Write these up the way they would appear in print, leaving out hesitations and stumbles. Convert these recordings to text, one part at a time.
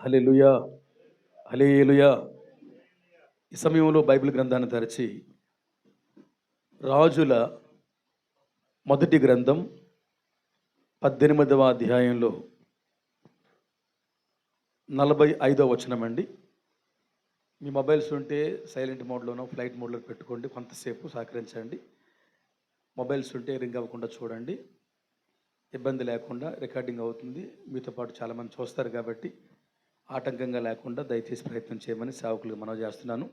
హల్లెలూయా, హల్లెలూయా. ఈ సమయంలో బైబిల్ గ్రంథాన్ని తెరచి రాజుల మొదటి గ్రంథం 18వ అధ్యాయంలో 45వ వచనం అండి. మీ మొబైల్స్ ఉంటే సైలెంట్ మోడ్లోనో ఫ్లైట్ మోడ్లో పెట్టుకోండి, కొంతసేపు సహకరించండి. మొబైల్స్ ఉంటే రింగ్ అవ్వకుండా చూడండి, ఇబ్బంది లేకుండా రికార్డింగ్ అవుతుంది. మీతో పాటు చాలామంది చూస్తారు కాబట్టి ఆటంకంగా లేకుండా దయచేసి ప్రయత్నం చేయమని సేవకులకు మనవి చేస్తున్నాను.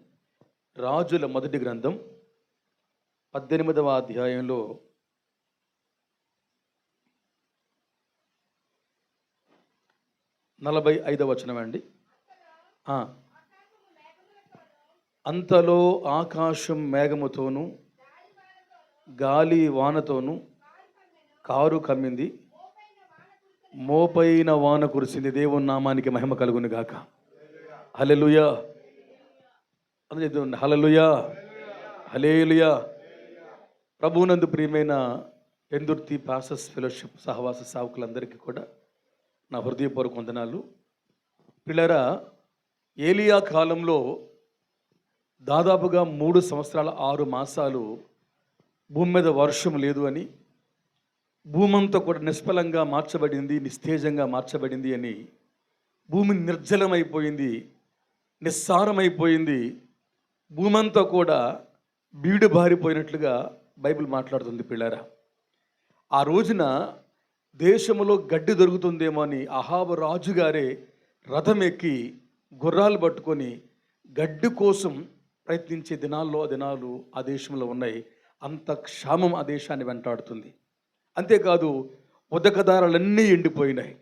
రాజుల మొదటి గ్రంథం 18వ అధ్యాయంలో 45వ వచనం అండి. అంతలో ఆకాశం మేఘముతోనూ గాలి వానతోనూ కారు కమ్మింది, మోపైన వాన కురిసింది. దేవుని నామానికి మహిమ కలుగును గాక. హల్లెలూయా, హల్లెలూయా, హల్లెలూయా. ప్రభువునందు ప్రియమైన పెందుర్తి పాస్టర్స్ ఫెలోషిప్ సహవాస సేవకులందరికీ కూడా నా హృదయపూర్వక వందనాలు. పిల్లరా, ఏలియా కాలంలో దాదాపుగా 3 సంవత్సరాల 6 మాసాలు భూమి మీద వర్షం లేదు అని, భూమంతా కూడా నిష్ఫలంగా మార్చబడింది, నిస్తేజంగా మార్చబడింది అని, భూమి నిర్జలమైపోయింది, నిస్సారమైపోయింది, భూమంతా కూడా బీడు బారిపోయినట్లుగా బైబిల్ మాట్లాడుతుంది. పిల్లరా, ఆ రోజున దేశంలో గడ్డి దొరుకుతుందేమో అని అహాబు రాజుగారే రథం ఎక్కి గుర్రాలు పట్టుకొని గడ్డి కోసం ప్రయత్నించే దినాలు ఆ దేశంలో ఉన్నాయి. అంత క్షామం ఆ దేశాన్ని వెంటాడుతుంది. అంతేకాదు, ఉదకదారాలన్నీ ఎండిపోయినాయి,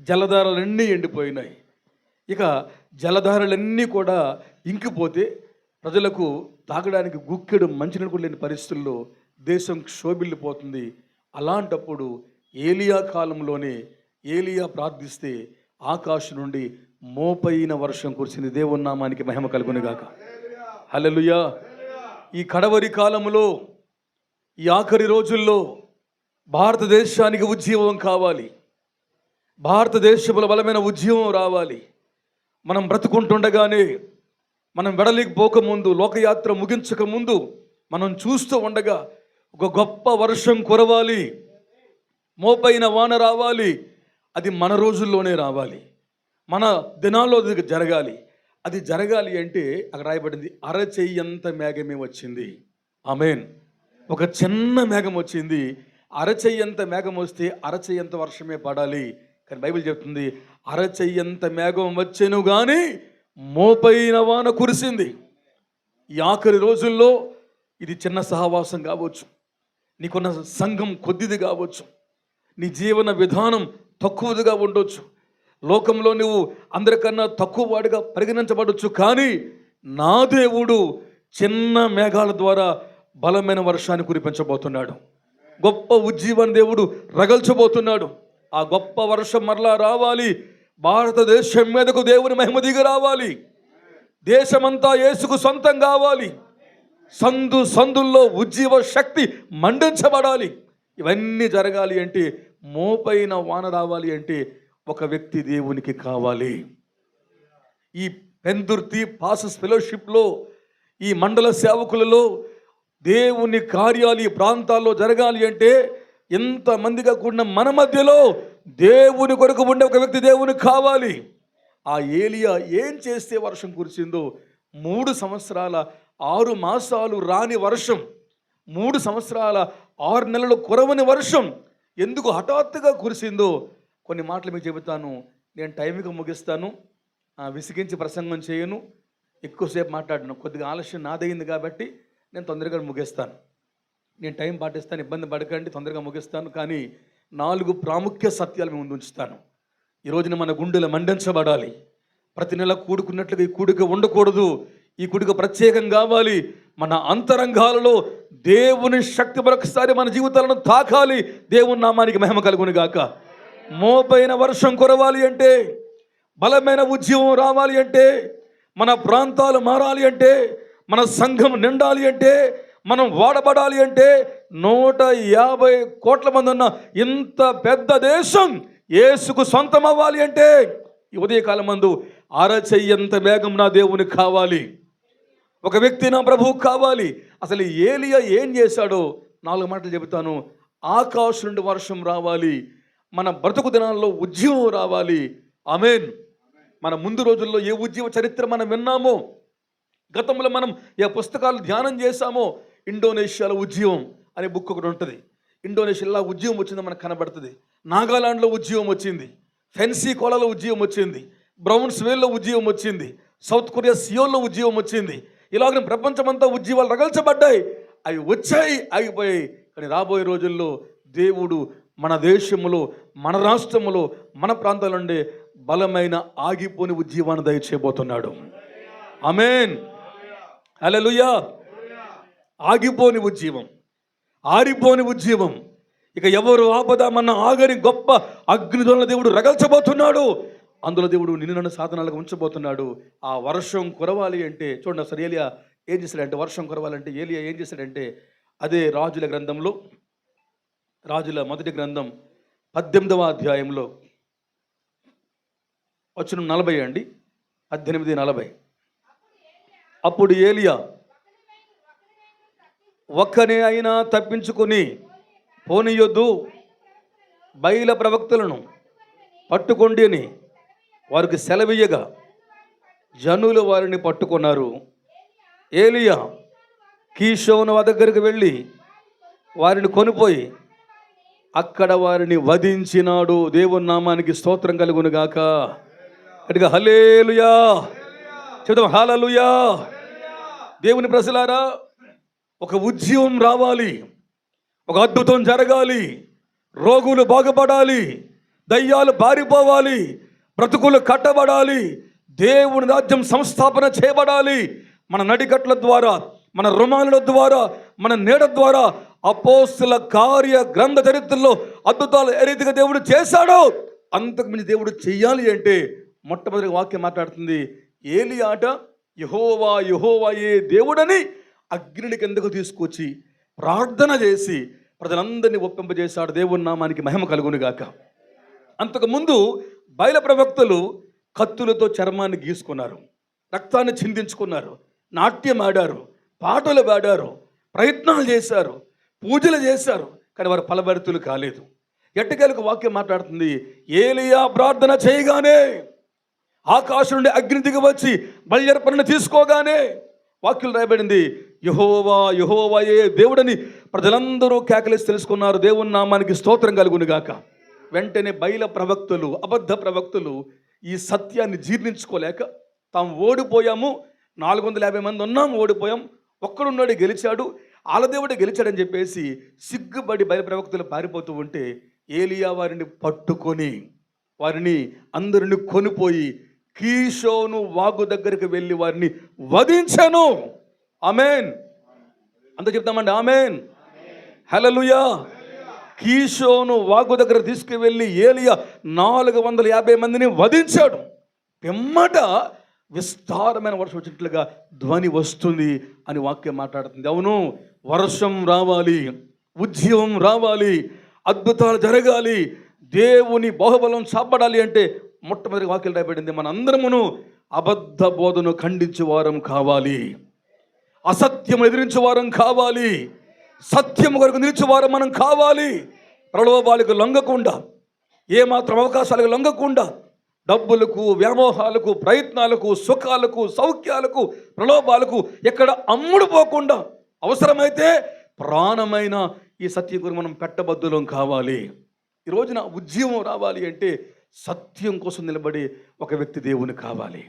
జలధారాలన్నీ ఎండిపోయినాయి. ఇక జలధారాలన్నీ కూడా ఇంకిపోతే ప్రజలకు తాగడానికి గుక్కెడు మంచినీళ్ళు కూడా లేని పరిస్థితుల్లో దేశం క్షోభిల్లిపోతుంది. అలాంటప్పుడు ఏలియా కాలంలోనే ఏలియా ప్రార్థిస్తే ఆకాశం నుండి మోపైన వర్షం కురిసింది. దేవుని నామానికి మహిమ కలుగునుగాక. హల్లెలూయా. ఈ కడవరి కాలంలో, ఈ ఆఖరి రోజుల్లో భారతదేశానికి ఉజ్జీవం కావాలి, భారతదేశంలో బలమైన ఉజ్జీవం రావాలి. మనం బ్రతుకుంటుండగానే, మనం వెడలిపోకముందు, లోకయాత్ర ముగించక ముందు మనం చూస్తూ ఉండగా ఒక గొప్ప వర్షం కురవాలి, మోపైన వాన రావాలి. అది మన రోజుల్లోనే రావాలి, మన దినాల్లో అది జరగాలి. అది జరగాలి అంటే అక్కడ రాయబడింది, అరచెయ్యంత మేఘమే వచ్చింది. ఆమేన్. ఒక చిన్న మేఘం వచ్చింది. అరచెయ్యంత మేఘం వస్తే అరచెయ్యంత వర్షమే పడాలి. కానీ బైబిల్ చెప్తుంది, అరచెయ్యంత మేఘం వచ్చెను కానీ మోపైన వాన కురిసింది. ఈ ఆఖరి రోజుల్లో ఇది చిన్న సహవాసం కావచ్చు, నీకున్న సంఘం కొద్దిది కావచ్చు, నీ జీవన విధానం తక్కువదిగా ఉండొచ్చు, లోకంలో నువ్వు అందరికన్నా తక్కువ వాడిగా పరిగణించబడవచ్చు. కానీ నా దేవుడు చిన్న మేఘాల ద్వారా బలమైన వర్షాన్ని కురిపించబోతున్నాడు. గొప్ప ఉజ్జీవాన్ని దేవుడు రగల్చబోతున్నాడు. ఆ గొప్ప వర్షం మరలా రావాలి. భారతదేశం మీదకు దేవుని మహిమ దిగి రావాలి. దేశమంతా యేసుకు సొంతం కావాలి. సందుల్లో ఉజ్జీవ శక్తి మండించబడాలి. ఇవన్నీ జరగాలి అంటే, మోపైన వాన రావాలి అంటే ఒక వ్యక్తి దేవునికి కావాలి. ఈ పెందుర్తి పాస్టర్స్ ఫెలోషిప్లో, ఈ మండల సేవకులలో దేవుని కార్యాలు ఈ ప్రాంతాల్లో జరగాలి అంటే, ఎంతమందిగా కూడిన మన మధ్యలో దేవుని కొరకు ఉండే ఒక వ్యక్తి దేవునికి కావాలి. ఆ ఏలియా ఏం చేస్తే వర్షం కురిసిందో, 3 సంవత్సరాల 6 మాసాలు రాని వర్షం, 3 సంవత్సరాల 6 నెలలు కురవని వర్షం ఎందుకు హఠాత్తుగా కురిసిందో కొన్ని మాటలు మీకు చెబుతాను. నేను టైంకి ముగిస్తాను, విసిగించి ప్రసంగం చేయను, ఎక్కువసేపు మాట్లాడను. కొద్దిగా ఆలస్యం నాదయింది కాబట్టి నేను తొందరగా ముగిస్తాను. నేను టైం పాటిస్తాను, ఇబ్బంది పడకండి, తొందరగా ముగిస్తాను. కానీ 4 ప్రాముఖ్య సత్యాలు మేము ముందు ఉంచుతాను. ఈ రోజున మన గుండెలు మండించబడాలి. ప్రతి నెల కూడుకున్నట్లుగా ఈ కూడిక ఉండకూడదు. ఈ కూడిక ప్రత్యేకం కావాలి. మన అంతరంగాలలో దేవుని శక్తి మరొకసారి మన జీవితాలను తాకాలి. దేవుని నామానికి మహిమ కలుగును గాక. మోపైన వర్షం కురవాలి అంటే, బలమైన ఉద్యమం రావాలి అంటే, మన ప్రాంతాలు మారాలి అంటే, మన సంఘం నిండాలి అంటే, మనం వాడబడాలి అంటే, 150 కోట్ల మంది ఉన్న ఇంత పెద్ద దేశం యేసుకు సొంతం అవ్వాలి అంటే ఈ ఉదయకాలం మందు అరచెయ్యంత వేగం నా దేవునికి కావాలి. ఒక వ్యక్తి నా ప్రభువుకు కావాలి. అసలు ఏలియా ఏం చేశాడో 4 మాటలు చెబుతాను. ఆకాశం నుండి వర్షం రావాలి, మన బ్రతుకు దినాల్లో ఉద్యమం రావాలి. ఆమేన్. మన ముందు రోజుల్లో ఏ ఉద్యమ చరిత్ర మనం విన్నామో, గతంలో మనం ఏ పుస్తకాలు ధ్యానం చేశామో, ఇండోనేషియాలో ఉద్యమం అనే బుక్ ఒకటి ఉంటుంది. ఇండోనేషియాలో ఉద్యమం వచ్చింది మనకు కనబడుతుంది. నాగాలాండ్లో ఉద్యమం వచ్చింది, ఫెన్సీ కోలాలో ఉద్యమం వచ్చింది, బ్రౌన్స్ వేల్లో ఉద్యమం వచ్చింది, సౌత్ కొరియా సియోల్లో ఉద్యమం వచ్చింది. ఇలాగ ప్రపంచమంతా ఉద్యమాలు రగల్చబడ్డాయి. అవి వచ్చాయి, ఆగిపోయాయి. కానీ రాబోయే రోజుల్లో దేవుడు మన దేశంలో, మన రాష్ట్రంలో, మన ప్రాంతాల నుండి బలమైన ఆగిపోని ఉద్యమాన్ని దయచేయబోతున్నాడు. ఆమేన్, హల్లెలూయా. ఆగిపోని ఉద్యమం, ఆరిపోని ఉద్యమం. ఇక ఎవరు ఆపదామన్న ఆగని గొప్ప అగ్నిదొంల దేవుడు రగల్చబోతున్నాడు. అందులో దేవుడు నిన్ను నన్ను సాధనాలుగా ఉంచబోతున్నాడు. ఆ వర్షం కురవాలి అంటే చూడండి అసలు ఏలియా ఏం చేశాడంటే, వర్షం కురవాలంటే ఏలియా ఏం చేశాడంటే, అదే రాజుల గ్రంథంలో, రాజుల మొదటి గ్రంథం 18వ అధ్యాయంలో వచనం 40 అండి, 18:40. అప్పుడు ఏలియా ఒక్కనే అయినా తప్పించుకొని పోనీయొద్దు, బయల ప్రవక్తలను పట్టుకోండి అని వారికి సెలవీయగా జనులు వారిని పట్టుకున్నారు. ఏలియా కీషోను దగ్గరికి వెళ్ళి వారిని కొనిపోయి అక్కడ వారిని వధించినాడు. దేవుని నామానికి స్తోత్రం కలుగును గాక. అటుగా హల్లెలూయా చెప్తాం, హల్లెలూయా. దేవుని ప్రజలారా, ఒక ఉద్యమం రావాలి, ఒక అద్భుతం జరగాలి, రోగులు బాగుపడాలి, దయ్యాలు పారిపోవాలి, బ్రతుకులు కట్టబడాలి, దేవుని రాజ్యం సంస్థాపన చేయబడాలి. మన నడికట్ల ద్వారా, మన రుమాల ద్వారా, మన నీడ ద్వారా అపోస్తుల కార్య గ్రంథ చరిత్రలో అద్భుతాలు ఏ రీతిగా దేవుడు చేశాడో అంతకుమించి దేవుడు చెయ్యాలి అంటే మొట్టమొదటి వాక్యం మాట్లాడుతుంది. ఏలియా ఆట యెహోవా యెహోవాయే దేవుడని అగ్నిని కిందకు తీసుకొచ్చి ప్రార్థన చేసి ప్రజలందరినీ ఒప్పింపజేశాడు. దేవుని నామానికి మహిమ కలుగును గాక. అంతకుముందు బయలు ప్రవక్తలు కత్తులతో చర్మాన్ని గీసుకున్నారు, రక్తాన్ని చిందించుకున్నారు, నాట్యం ఆడారు, పాటలు పాడారు, ప్రయత్నాలు చేశారు, పూజలు చేశారు. కానీ వారు ఫలభరితులు కాలేదు. ఎట్టకేలకు వాక్యం మాట్లాడుతుంది, ఏలియా ప్రార్థన చేయగానే ఆకాశం నుండి అగ్ని దిగి వచ్చి బల్యర్పణను తీసుకోగానే వాక్యం రాయబడింది, యెహోవా యెహోవాయే దేవుడని ప్రజలందరూ కేకలేసి తెలుసుకున్నారు. దేవుని నామానికి స్తోత్రం కలుగును గాక. వెంటనే బయల ప్రవక్తలు, అబద్ధ ప్రవక్తలు ఈ సత్యాన్ని జీర్ణించుకోలేక తాము ఓడిపోయాము, 450 మంది ఉన్నాం, ఓడిపోయాం, ఒక్కడున్నాడు గెలిచాడు, ఆలదేవుడు గెలిచాడని చెప్పేసి సిగ్గుబడి బయలు ప్రవక్తలు పారిపోతూ ఉంటే ఏలియా వారిని పట్టుకొని వారిని అందరిని కొనిపోయి కీషోను వాగు దగ్గరికి వెళ్ళి వారిని వధించాను. ఆమేన్. అంత చెప్తామండి, ఆమేన్, హల్లెలూయా. కీషోను వాగు దగ్గర తీసుకువెళ్ళి ఏలియా 450 మందిని వధించాడు. పిమ్మట విస్తారమైన వర్షం వచ్చినట్లుగా ధ్వని వస్తుంది అని వాక్యం మాట్లాడుతుంది. అవును, వర్షం రావాలి, ఉద్యమం రావాలి, అద్భుతాలు జరగాలి, దేవుని బాహుబలం చాపడాలి అంటే మొట్టమొదటి వాక్యం రాయబడింది, మన అందరమును అబద్ధ బోధను ఖండించే వారం కావాలి, అసత్యం ఎదిరించే వారం కావాలి, సత్యం కొరకు నిలిచే వారం మనం కావాలి. ప్రలోభాలకు లొంగకుండా, ఏమాత్రం అవకాశాలకు లొంగకుండా, డబ్బులకు, వ్యామోహాలకు, ప్రయత్నాలకు, సుఖాలకు, సౌఖ్యాలకు, ప్రలోభాలకు ఎక్కడ అమ్ముడుపోకుండా అవసరమైతే ప్రాణమైన ఈ సత్యం కొరకు మనం పెట్టబద్దులం కావాలి. ఈ రోజున ఉద్యమం రావాలి అంటే సత్యం కోసం నిలబడే ఒక వ్యక్తి దేవుని కావాలి.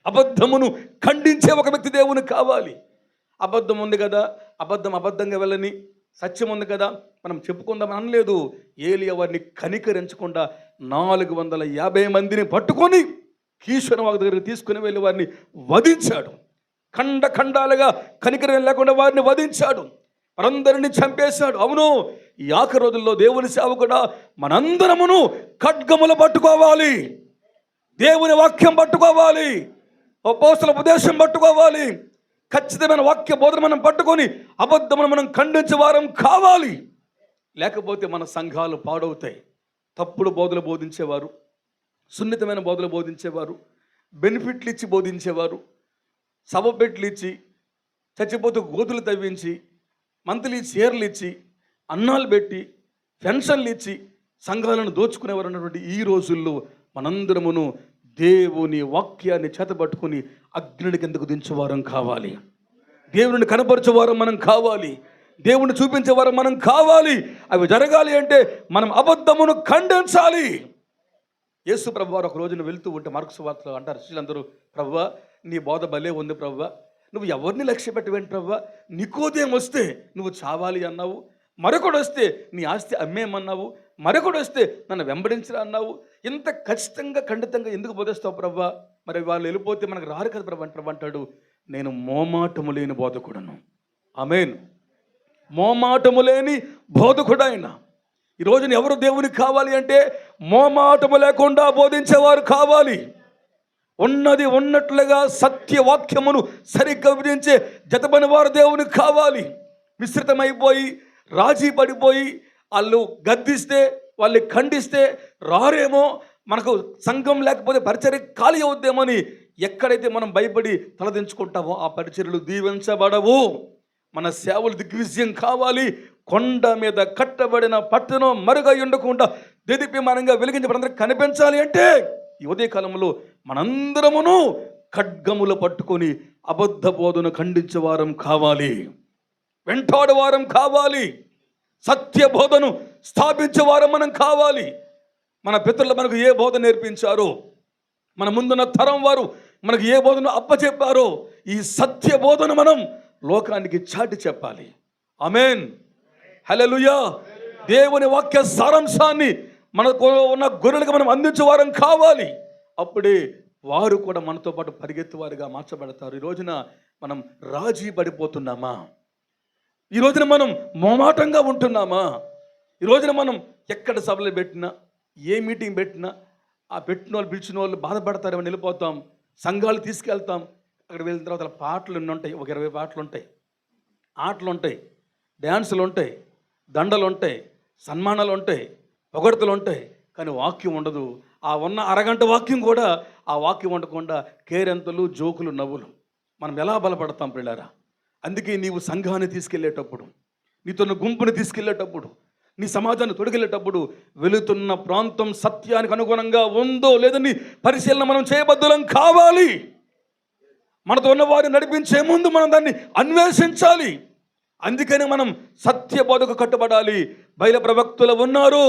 అబద్ధమును ఖండించే ఒక వ్యక్తి దేవుని కావాలి. అబద్ధం ఉంది కదా, అబద్ధంగా వెళ్ళని, సత్యం ఉంది కదా మనం చెప్పుకుందాం అనలేదు. ఏలియా వారిని కనికరించకుండా 450 మందిని పట్టుకొని కీషోను వాగు దగ్గరికి తీసుకుని వెళ్ళి వారిని వధించాడు. ఖండాలుగా కనికరం లేకుండా వారిని వధించాడు, వారందరినీ చంపేశాడు. అవును, ఈ ఆఖరి రోజుల్లో దేవుని సేవకుడా మనందరమును ఖడ్గములు పట్టుకోవాలి, దేవుని వాక్యం పట్టుకోవాలి, అపోస్తల ఉపదేశం పట్టుకోవాలి, ఖచ్చితమైన వాక్య బోధన మనం పట్టుకొని అబద్ధమును మనం ఖండించే వారం కావాలి. లేకపోతే మన సంఘాలు పాడవుతాయి. తప్పుడు బోధలు బోధించేవారు, సున్నితమైన బోధలు బోధించేవారు, బెనిఫిట్లు ఇచ్చి బోధించేవారు, సభ పెట్లు ఇచ్చి, చచ్చిపోతూ గోతులు తవ్వించి, మంత్లీ చీరలు ఇచ్చి, అన్నాలు పెట్టి, పెన్షన్లు ఇచ్చి సంఘాలను దోచుకునేవారు అన్నటువంటి ఈ రోజుల్లో మనందరమును దేవుని వాక్యాన్ని చేతబట్టుకుని అగ్నిని కిందకు దించేవారం కావాలి. దేవుని కనపరచేవారం మనం కావాలి. దేవుని చూపించేవారం మనం కావాలి. అవి జరగాలి అంటే మనం అబద్ధమును ఖండించాలి. యేసు ప్రభు వారు ఒక రోజున వెళ్తూ ఉంటే మార్కు సువార్తలో అంటారు, శిష్యులందరూ, ప్రభువా నీ బోధ భలే ఉంది ప్రభువా, నువ్వు ఎవరిని లక్ష్య పెట్టవేంటి ప్రభువా, నికోదేము వస్తే నువ్వు చావాలి అన్నావు, మరొకడు వస్తే నీ ఆస్తి అమ్మేయమన్నావు, మరొకడు వస్తే నన్ను వెంబడించరా అన్నావు, ఇంత ఖచ్చితంగా ఖండితంగా ఎందుకు బోధిస్తావు ప్రభువా, మరి వాళ్ళు వెళ్ళిపోతే మనకు రారు కదా ప్రభు అంటాడు, నేను మోమాటము లేని బోధకుడను. ఆమేన్. మోమాటము లేని బోధకుడైన ఈ రోజున ఎవరు దేవునికి కావాలి అంటే మోమాటము లేకుండా బోధించేవారు కావాలి. ఉన్నది ఉన్నట్లుగా సత్యవాక్యమును సరిగ్గా విధించే జతపని వారు దేవునికి కావాలి. మిశ్రితమైపోయి రాజీ పడిపోయి వాళ్ళు గద్దిస్తే, వాళ్ళు ఖండిస్తే రారేమో, మనకు సంఘం లేకపోతే పరిచర్య ఖాళీ అవుద్దేమో అని ఎక్కడైతే మనం భయపడి తలదించుకుంటామో ఆ పరిచర్యలు దీవించబడవు. మన సేవలు దిగ్విజయం కావాలి. కొండ మీద కట్టబడిన పట్టణం మరుగై ఉండకుండా దేదీప్యమానంగా వెలిగించబడి కనిపించాలి అంటే ఈ ఉదయకాలంలో మనందరమును ఖడ్గములు పట్టుకొని అబద్ధ బోధను ఖండించేవారం కావాలి, వెంటాడవారం కావాలి, సత్య బోధను స్థాపించేవారం మనం కావాలి. మన పితరులు మనకు ఏ బోధ నేర్పించారో, మన ముందున్న తరం వారు మనకు ఏ బోధను అప్పచెప్పారో ఈ సత్య బోధను మనం లోకానికి చాటి చెప్పాలి. ఆమేన్. హల్లెలూయా. దేవుని వాక్య సారాంశాన్ని మనకు ఉన్న గొర్రెలకు మనం అందించేవారం కావాలి. అప్పుడే వారు కూడా మనతో పాటు పరిగెత్తువారుగా మార్చబడతారు. ఈ రోజున మనం రాజీ పడిపోతున్నామా? ఈ రోజున మనం మోమాటంగా ఉంటున్నామా? ఈ రోజున మనం ఎక్కడ సభలు పెట్టినా, ఏ మీటింగ్ పెట్టినా ఆ పెట్టిన వాళ్ళు పిలిచిన వాళ్ళు బాధపడతారేమో వెళ్ళిపోతాం. సంఘాలు తీసుకెళ్తాం. అక్కడ వెళ్ళిన తర్వాత పాటలు ఎన్ని ఉంటాయి, ఒక 20 పాటలు ఉంటాయి, ఆటలు ఉంటాయి, డ్యాన్సులు ఉంటాయి, దండలు ఉంటాయి, సన్మానాలు ఉంటాయి, పొగడ్తలు ఉంటాయి, కానీ వాక్యం ఉండదు. ఆ ఉన్న అరగంట వాక్యం కూడా ఆ వాక్యం ఉండకుండా కేరెంతలు, జోకులు, నవ్వులు. మనం ఎలా బలపడతాం పిల్లారా? అందుకే నీవు సంఘాన్ని తీసుకెళ్లేటప్పుడు, నీతో గుంపుని తీసుకెళ్లేటప్పుడు, నీ సమాజాన్ని తొడికెళ్ళేటప్పుడు వెళుతున్న ప్రాంతం సత్యానికి అనుగుణంగా ఉందో లేదని పరిశీలన మనం చేయబద్దులం కావాలి. మనతో ఉన్న వారిని నడిపించే ముందు మనం దాన్ని అన్వేషించాలి. అందుకని మనం సత్య బోధకు కట్టుబడాలి. బయలు ప్రవక్తులు ఉన్నారు,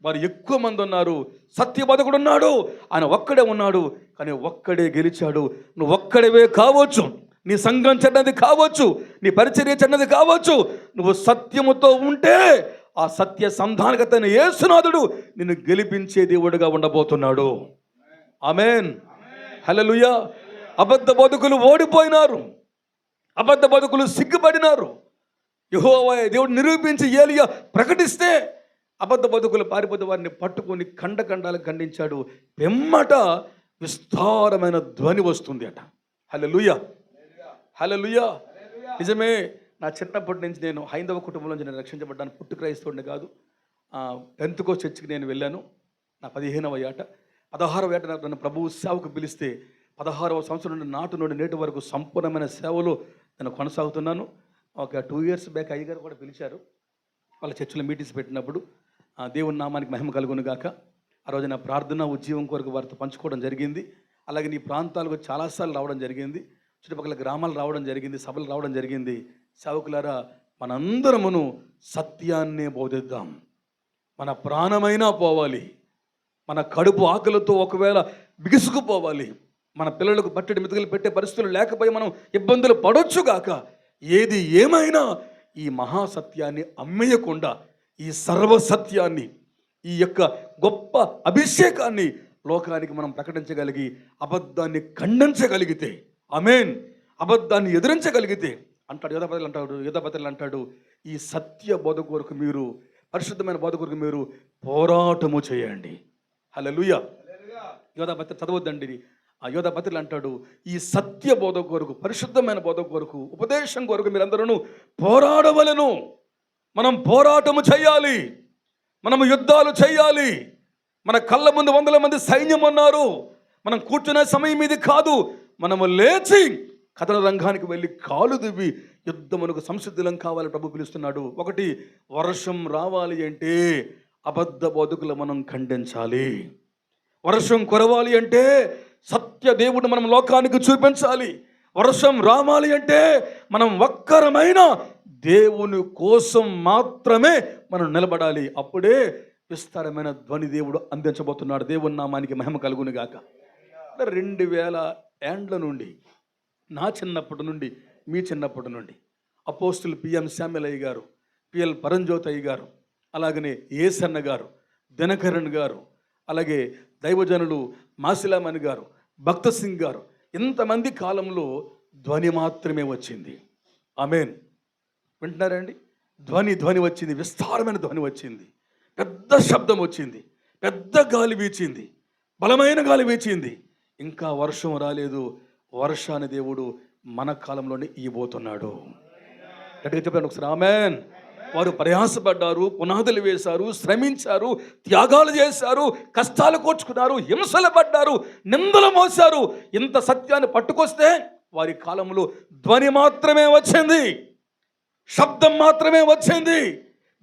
వారు ఎక్కువ మంది ఉన్నారు. సత్య బోధకుడు ఉన్నాడు, ఆయన ఒక్కడే ఉన్నాడు, కానీ ఒక్కడే గెలిచాడు. నువ్వు ఒక్కడవే కావచ్చు, నీ సంఘం చెడ్డది కావచ్చు, నీ పరిచర్య చెడ్డది కావచ్చు, నువ్వు సత్యముతో ఉంటే ఆ సత్య సంధానకతైన యేసునాథుడు నిన్ను గెలిపించే దేవుడుగా ఉండబోతున్నాడు. ఆమేన్. హల్లెలూయా. అబద్ధ బోధకులు ఓడిపోయినారు, అబద్ధ బోధకులు సిగ్గుపడినారు. యెహోవా దేవుడు నిరూపించి ఏలియా ప్రకటిస్తే అబద్ధ బోధకులు పారిపోతే వారిని పట్టుకొని ఖండఖండాలకు ఖండించాడు. వెమ్మట విస్తారమైన ధ్వని వస్తుంది అట. హల్లెలూయా, హల్లెలూయా. నిజమే, నా చిన్నప్పటి నుంచి నేను హైందవ కుటుంబం నుంచి నేను రక్షించబడ్డాను. పుట్టు క్రైస్తవుడిని కాదు. పెంతెకోస్తు చర్చికి నేను వెళ్ళాను. నా 15వ ఏట, 16వ ఏట నన్ను ప్రభువు సేవకు పిలిస్తే 16వ సంవత్సరం నుండి నాటి నుండి నేటి వరకు సంపూర్ణమైన సేవలో నేను కొనసాగుతున్నాను. ఒక 2 years బ్యాక్ అయ్యగారు కూడా పిలిచారు. వాళ్ళ చర్చిలో మీటింగ్స్ పెట్టినప్పుడు దేవుని నామానికి మహిమ కలుగును గాక. ఆ రోజు నా ప్రార్థన ఉద్యోగం కొరకు వారితో పంచుకోవడం జరిగింది. అలాగే నీ ప్రాంతాలకు చాలాసార్లు రావడం జరిగింది, చుట్టుపక్కల గ్రామాలు రావడం జరిగింది, సభలు రావడం జరిగింది. సేవకులారా, మనందరమును సత్యాన్నే బోధిద్దాం. మన ప్రాణమైనా పోవాలి, మన కడుపు ఆకలితో ఒకవేళ బిగుసుకుపోవాలి, మన పిల్లలకు పట్టడి మెతుకులు పెట్టే పరిస్థితులు లేకపోయి మనం ఇబ్బందులు పడొచ్చుగాక. ఏది ఏమైనా ఈ మహాసత్యాన్ని అమ్మేయకుండా, ఈ సర్వసత్యాన్ని, ఈ యొక్క గొప్ప అభిషేకాన్ని లోకానికి మనం ప్రకటించగలిగి అబద్ధాన్ని ఖండించగలిగితే, ఆమేన్, అబద్ధాన్ని ఎదిరించగలిగితే అంటాడు యోధాపత్రులు అంటాడు, ఈ సత్య బోధ కొరకు మీరు, పరిశుద్ధమైన బోధ కొరకు మీరు పోరాటము చేయండి. హల్లెలూయా. యోధాపత్రి చదవద్దండి. ఆ యోధాపత్రులు అంటాడు, ఈ సత్య బోధ కొరకు, పరిశుద్ధమైన బోధ కొరకు, ఉపదేశం కొరకు మీరందరూ పోరాడవలెను. మనం పోరాటము చేయాలి, మనము యుద్ధాలు చేయాలి. మన కళ్ళ ముందు 100 మంది సైన్యం ఉన్నారు. మనం కూర్చునే సమయం ఇది కాదు. మనము లేచి కథన రంగానికి వెళ్ళి కాలు దువ్వి యుద్ధమునకు సంసిద్ధులం కావాలని ప్రభు పిలుస్తున్నాడు. ఒకటి, వర్షం రావాలి అంటే అబద్ధ బోధకులు మనం ఖండించాలి. వర్షం కురవాలి అంటే సత్య దేవుడు మనం లోకానికి చూపించాలి. వర్షం రావాలి అంటే మనం ఒక్కరమైన దేవుని కోసం మాత్రమే మనం నిలబడాలి. అప్పుడే విస్తారమైన ధ్వని దేవుడు అందించబోతున్నాడు. దేవుని నామానికి మహిమ కలుగును గాక. 2000 ఏండ్ల నుండి, నా చిన్నప్పటి నుండి, మీ చిన్నప్పటి నుండి అపోస్తులు పిఎం శామ్యులయ్య గారు, పిఎల్ పరంజ్యోతయ్య గారు, అలాగనే ఏసన్న గారు, దినకరణ్ గారు, అలాగే దైవజనులు మాసిలామణి గారు, భక్త సింగ్ గారు, ఇంతమంది కాలంలో ధ్వని మాత్రమే వచ్చింది. ఆమేన్. వింటున్నారండి? ధ్వని వచ్చింది, విస్తారమైన ధ్వని వచ్చింది, పెద్ద శబ్దం వచ్చింది, పెద్ద గాలి వీచింది, బలమైన గాలి వీచింది. ఇంకా వర్షం రాలేదు. వర్షాన్ని దేవుడు మన కాలంలోనే ఇవ్వబోతున్నాడు. గట్టిగా చెప్పండి ఒకసారి ఆమేన్. వారు ప్రయాసపడ్డారు, పునాదులు వేశారు, శ్రమించారు, త్యాగాలు చేశారు, కష్టాలు కోర్చుకున్నారు, హింసలు పడ్డారు, నిందలు మోశారు. ఇంత సత్యాన్ని పట్టుకొస్తే వారి కాలంలో ధ్వని మాత్రమే వచ్చింది, శబ్దం మాత్రమే వచ్చింది,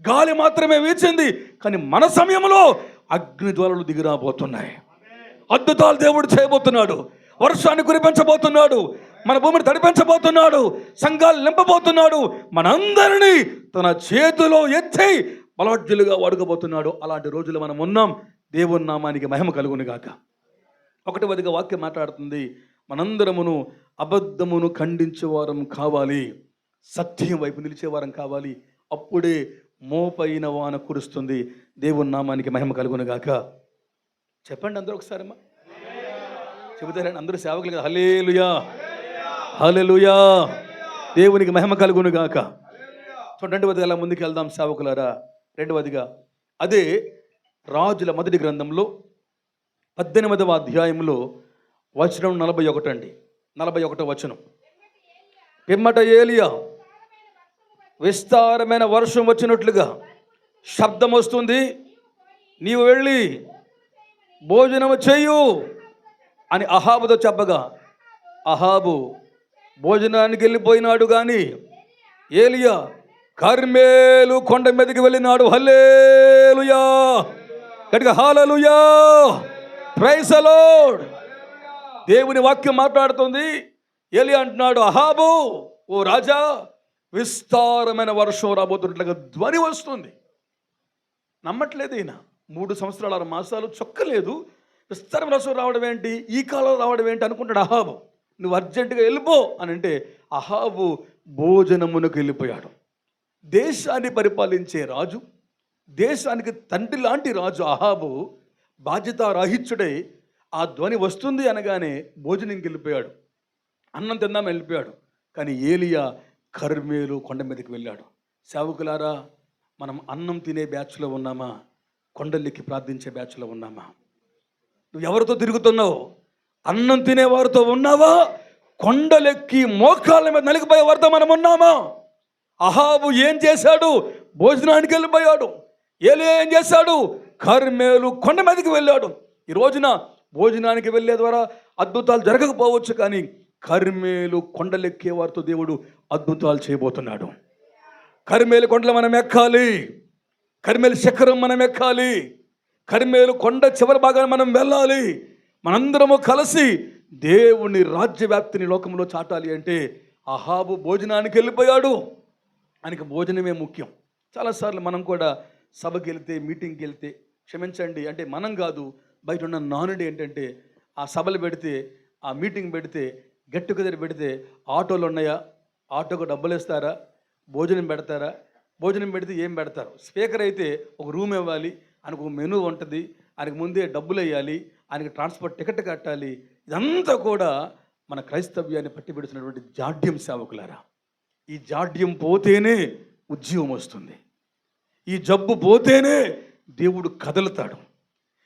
గాలి మాత్రమే వీచింది. కానీ మన సమయంలో అగ్ని జ్వాలలు దిగిరాబోతున్నాయి. అద్భుతాలు దేవుడు చేయబోతున్నాడు. వర్షాన్ని కురిపించబోతున్నాడు. మన భూమిని తడిపించబోతున్నాడు. సంఘాలు నింపబోతున్నాడు. మనందరినీ తన చేతిలో ఎత్తి బలాఢ్యులుగా వాడుకోబోతున్నాడు. అలాంటి రోజులు మనం ఉన్నాం. దేవుని నామానికి మహిమ కలుగును గాక. 1వదిగా వాక్యం మాట్లాడుతుంది, మనందరమును అబద్ధమును ఖండించేవారం కావాలి, సత్యం వైపు నిలిచేవారం కావాలి. అప్పుడే మోపైన వాన కురుస్తుంది. దేవుని నామానికి మహిమ కలుగును గాక. చెప్పండి అందరూ ఒకసారి అమ్మా, చెబుతారండి అందరూ సేవకులు కదా. హల్లెలూయా, హల్లెలూయా, దేవునికి మహిమ కలుగును గాక. చూడండి, 2వదిగా అలా ముందుకు వెళ్దాం సేవకులారా. 2వదిగా అదే రాజుల మొదటి గ్రంథంలో 18వ అధ్యాయంలో వచనం 41 అండి. 41వ వచనం. పిమ్మట ఏలియా విస్తారమైన వర్షం వచ్చినట్లుగా శబ్దం వస్తుంది, నీవు వెళ్ళి భోజనము చెయ్యు అని అహాబుతో చెప్పగా అహాబు భోజనానికి వెళ్ళిపోయినాడు. కానీ ఏలియా కర్మేలు కొండ మీదకి వెళ్ళినాడు. హల్లెలూయా, గట్టిగా హల్లెలూయా, ప్రైజ్ ది లార్డ్. దేవుని వాక్యం మాట్లాడుతుంది. ఏలియా అంటున్నాడు, అహాబు ఓ రాజా, విస్తారమైన వర్షం రాబోతున్నట్లుగా ధ్వని వస్తుంది. నమ్మట్లేదు ఈయన. 3 సంవత్సరాలు 6 మాసాలు చొక్కలేదు, విస్తారమైన వర్షం రావడం ఏంటి, ఈ కాలం రావడం ఏంటి అనుకుంటాడు అహాబు. నువ్వు అర్జెంటుగా వెళ్ళిపో అని అంటే అహాబు భోజనమునకు వెళ్ళిపోయాడు. దేశాన్ని పరిపాలించే రాజు, దేశానికి తండ్రి లాంటి రాజు అహాబు బాధ్యతారాహిత్యుడై ఆ ధ్వని వస్తుంది అనగానే భోజనంకి వెళ్ళిపోయాడు, అన్నం తిందామని వెళ్ళిపోయాడు. కానీ ఏలియా కర్మేలు కొండ మీదకి వెళ్ళాడు. సేవకులారా, మనం అన్నం తినే బ్యాచ్లో ఉన్నామా, కొండలెక్కి ప్రార్థించే బ్యాచ్లో ఉన్నామా? నువ్వు ఎవరితో తిరుగుతున్నావు? అన్నం తినేవారితో ఉన్నావా? కొండలెక్కి మోకాళ్ళ మీద నలిగిపోయే వారితో మనం ఉన్నామా? అహాబు ఏం చేశాడు? భోజనానికి వెళ్ళిపోయాడు. ఏలియా ఏం చేశాడు? కర్మేలు కొండ మీదకి వెళ్ళాడు. ఈ రోజున భోజనానికి వెళ్ళే ద్వారా అద్భుతాలు జరగకపోవచ్చు, కానీ కర్మేలు కొండలెక్కే వారితో దేవుడు అద్భుతాలు చేయబోతున్నాడు. కర్మేలు కొండలు మనం ఎక్కాలి, కర్మేలు శిఖరం మనం ఎక్కాలి, కర్మేలు కొండ చివరి భాగాన్ని మనం వెళ్ళాలి. మనందరము కలిసి దేవుని రాజ్యవ్యాప్తిని లోకంలో చాటాలి అంటే అహాబు భోజనానికి వెళ్ళిపోయాడు. ఆయనకి భోజనమే ముఖ్యం. చాలాసార్లు మనం కూడా సభకి వెళ్తే, మీటింగ్కి వెళ్తే, క్షమించండి అంటే మనం కాదు, బయట ఉన్న నానుడి ఏంటంటే, ఆ సభలు పెడితే, ఆ మీటింగ్ పెడితే, గెట్ టుగెదర్ పెడితే ఆటోలు ఉన్నాయా, ఆటోకు డబ్బులు ఇస్తారా, భోజనం పెడతారా, భోజనం పెడితే ఏం పెడతారు? స్పీకర్ అయితే ఒక రూమ్ ఇవ్వాలి, ఆయనకు ఒక మెనూ ఉంటుంది, ఆయనకు ముందే డబ్బులు వేయాలి, ఆయనకి ట్రాన్స్పోర్ట్ టికెట్ కట్టాలి. ఇదంతా కూడా మన క్రైస్తవ్యాన్ని పట్టి పెడుతున్నటువంటి జాడ్యం సేవకులారా. ఈ జాడ్యం పోతేనే ఉద్యమం వస్తుంది. ఈ జబ్బు పోతేనే దేవుడు కదలుతాడు.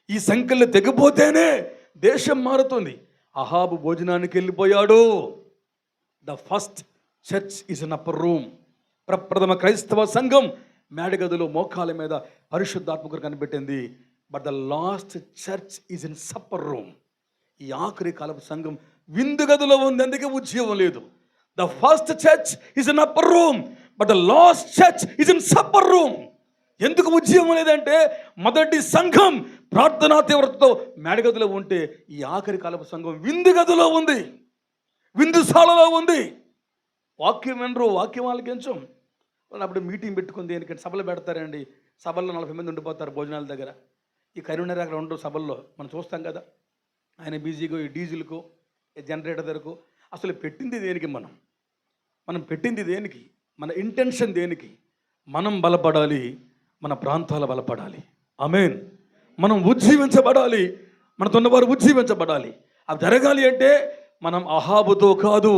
ఈ సంఖ్యలు తెగిపోతేనే దేశం మారుతుంది. అహాబు భోజనానికి వెళ్ళిపోయాడు. The first church is an upper room. ప్రప్రథమ క్రైస్తవ సంఘం మేడగదిలో మోకాల మీద పరిశుద్ధాత్మకు కనిపెట్టింది. But the last church is in supper room. ఈ ఆఖరి కాలపు సంఘం విందు గదిలో ఉంది, అందుకే ఉద్యోగం లేదు. The first church is in upper room, but the last church is in supper room. ఎందుకు ఉద్యోగం లేదంటే మొదటి సంఘం ప్రార్థనా తీవ్రతతో మేడగదిలో ఉంటే, ఈ ఆఖరి కాలపు సంఘం విందు గదిలో ఉంది, విందుశాలలో ఉంది. వాక్యం వినరు, వాక్యం ఆలకించం. అప్పుడు మీటింగ్ పెట్టుకుంది ఎందుకంటే సభలు పెడతారండి. సభల్లో 40 మంది ఉండిపోతారు భోజనాల దగ్గర. ఈ కరీంనగర్ అక్కడ ఉండరు సభల్లో, మనం చూస్తాం కదా. ఆయన బిజీగా ఈ డీజిల్కో ఈ జనరేటర్ ధరకు అసలు పెట్టింది దేనికి? మనం పెట్టింది దేనికి? మన ఇంటెన్షన్ దేనికి? మనం బలపడాలి, మన ప్రాంతాలు బలపడాలి. ఆమేన్. మనం ఉజ్జీవించబడాలి, మనతో ఉన్నవారు ఉజ్జీవించబడాలి. అవి జరగాలి అంటే మనం అహాబుతో కాదు,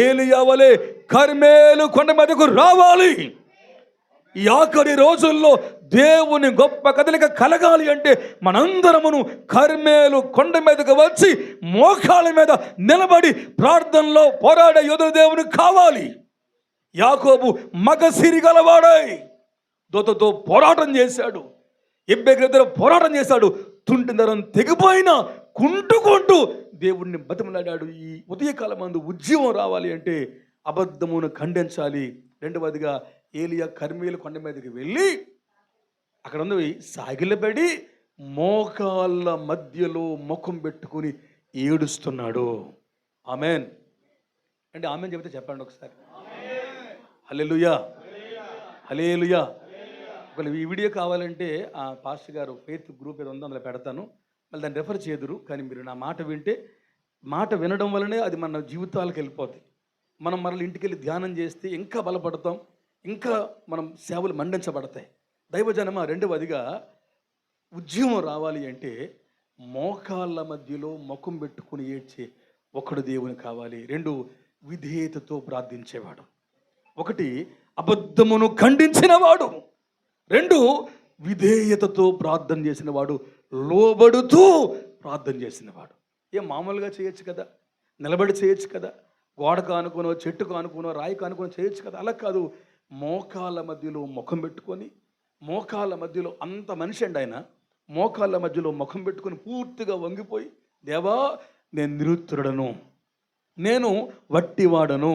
ఏలియా వలె కర్మేలు కొండ మీదకు రావాలి. ఈ ఆఖరి రోజుల్లో దేవుని గొప్ప కదలిక కలగాలి అంటే మనందరమును కర్మేలు కొండ మీదకు వచ్చి మోకాళ్ళ మీద నిలబడి ప్రార్థనలో పోరాడే యోధుడు దేవుని కావాలి. యాకోబు మగసిరి గలవాడై దోతతో పోరాటం చేశాడు, ఎబ్బెగ్రద్దరు పోరాటం చేశాడు. తుంటిందరం తెగిపోయినా కుంటుకుంటూ దేవుణ్ణి బతిమలాడాడు. ఈ ఉదయకాలం మందు ఉద్యమం రావాలి అంటే అబద్ధమును ఖండించాలి. రెండవదిగా ఏలియా కర్మేలు కొండ మీదకి వెళ్ళి అక్కడ ఉంది సాగిలబడి మోకాళ్ళ మధ్యలో ముఖం పెట్టుకుని ఏడుస్తున్నాడు. ఆమెన్ అంటే ఆమెన్ చెబితే చెప్పండి ఒకసారి. హల్లెలూయా, హల్లెలూయా. ఒకవేళ ఈ వీడియో కావాలంటే ఆ పాస్టర్ గారు ఫెయిత్ గ్రూప్ ఏదో ఉందో అందులో పెడతాను, మళ్ళీ దాన్ని రెఫర్ చేయదురు. కానీ మీరు నా మాట వింటే, మాట వినడం వల్లనే అది మన జీవితాలకు వెళ్ళిపోతాయి. మనం మరల ఇంటికి వెళ్ళి ధ్యానం చేస్తే ఇంకా బలపడతాం, ఇంకా మనం సేవలు మండించబడతాయి. దైవజనమ రెండవదిగా ఉద్యమం రావాలి అంటే మోకాళ్ళ మధ్యలో ముఖం పెట్టుకుని ఏడ్చే ఒకడు దేవుని కావాలి. రెండు, విధేయతతో ప్రార్థించేవాడు. ఒకటి అబద్ధమును ఖండించినవాడు, రెండు విధేయతతో ప్రార్థన చేసినవాడు, లోబడుతూ ప్రార్థన చేసినవాడు. ఏం మామూలుగా చేయొచ్చు కదా, నిలబడి చేయొచ్చు కదా, గోడకు ఆనుకునో చెట్టుకు ఆనుకునో రాయికు ఆనుకునో చేయొచ్చు కదా. అలా కాదు, మోకాళ్ళ మధ్యలో ముఖం పెట్టుకొని, మోకాళ్ళ మధ్యలో అంత మనిషి అండి ఆయన, మోకాళ్ళ మధ్యలో ముఖం పెట్టుకొని పూర్తిగా వంగిపోయి, దేవా నేను నిరుత్తరుడను, నేను వట్టివాడను,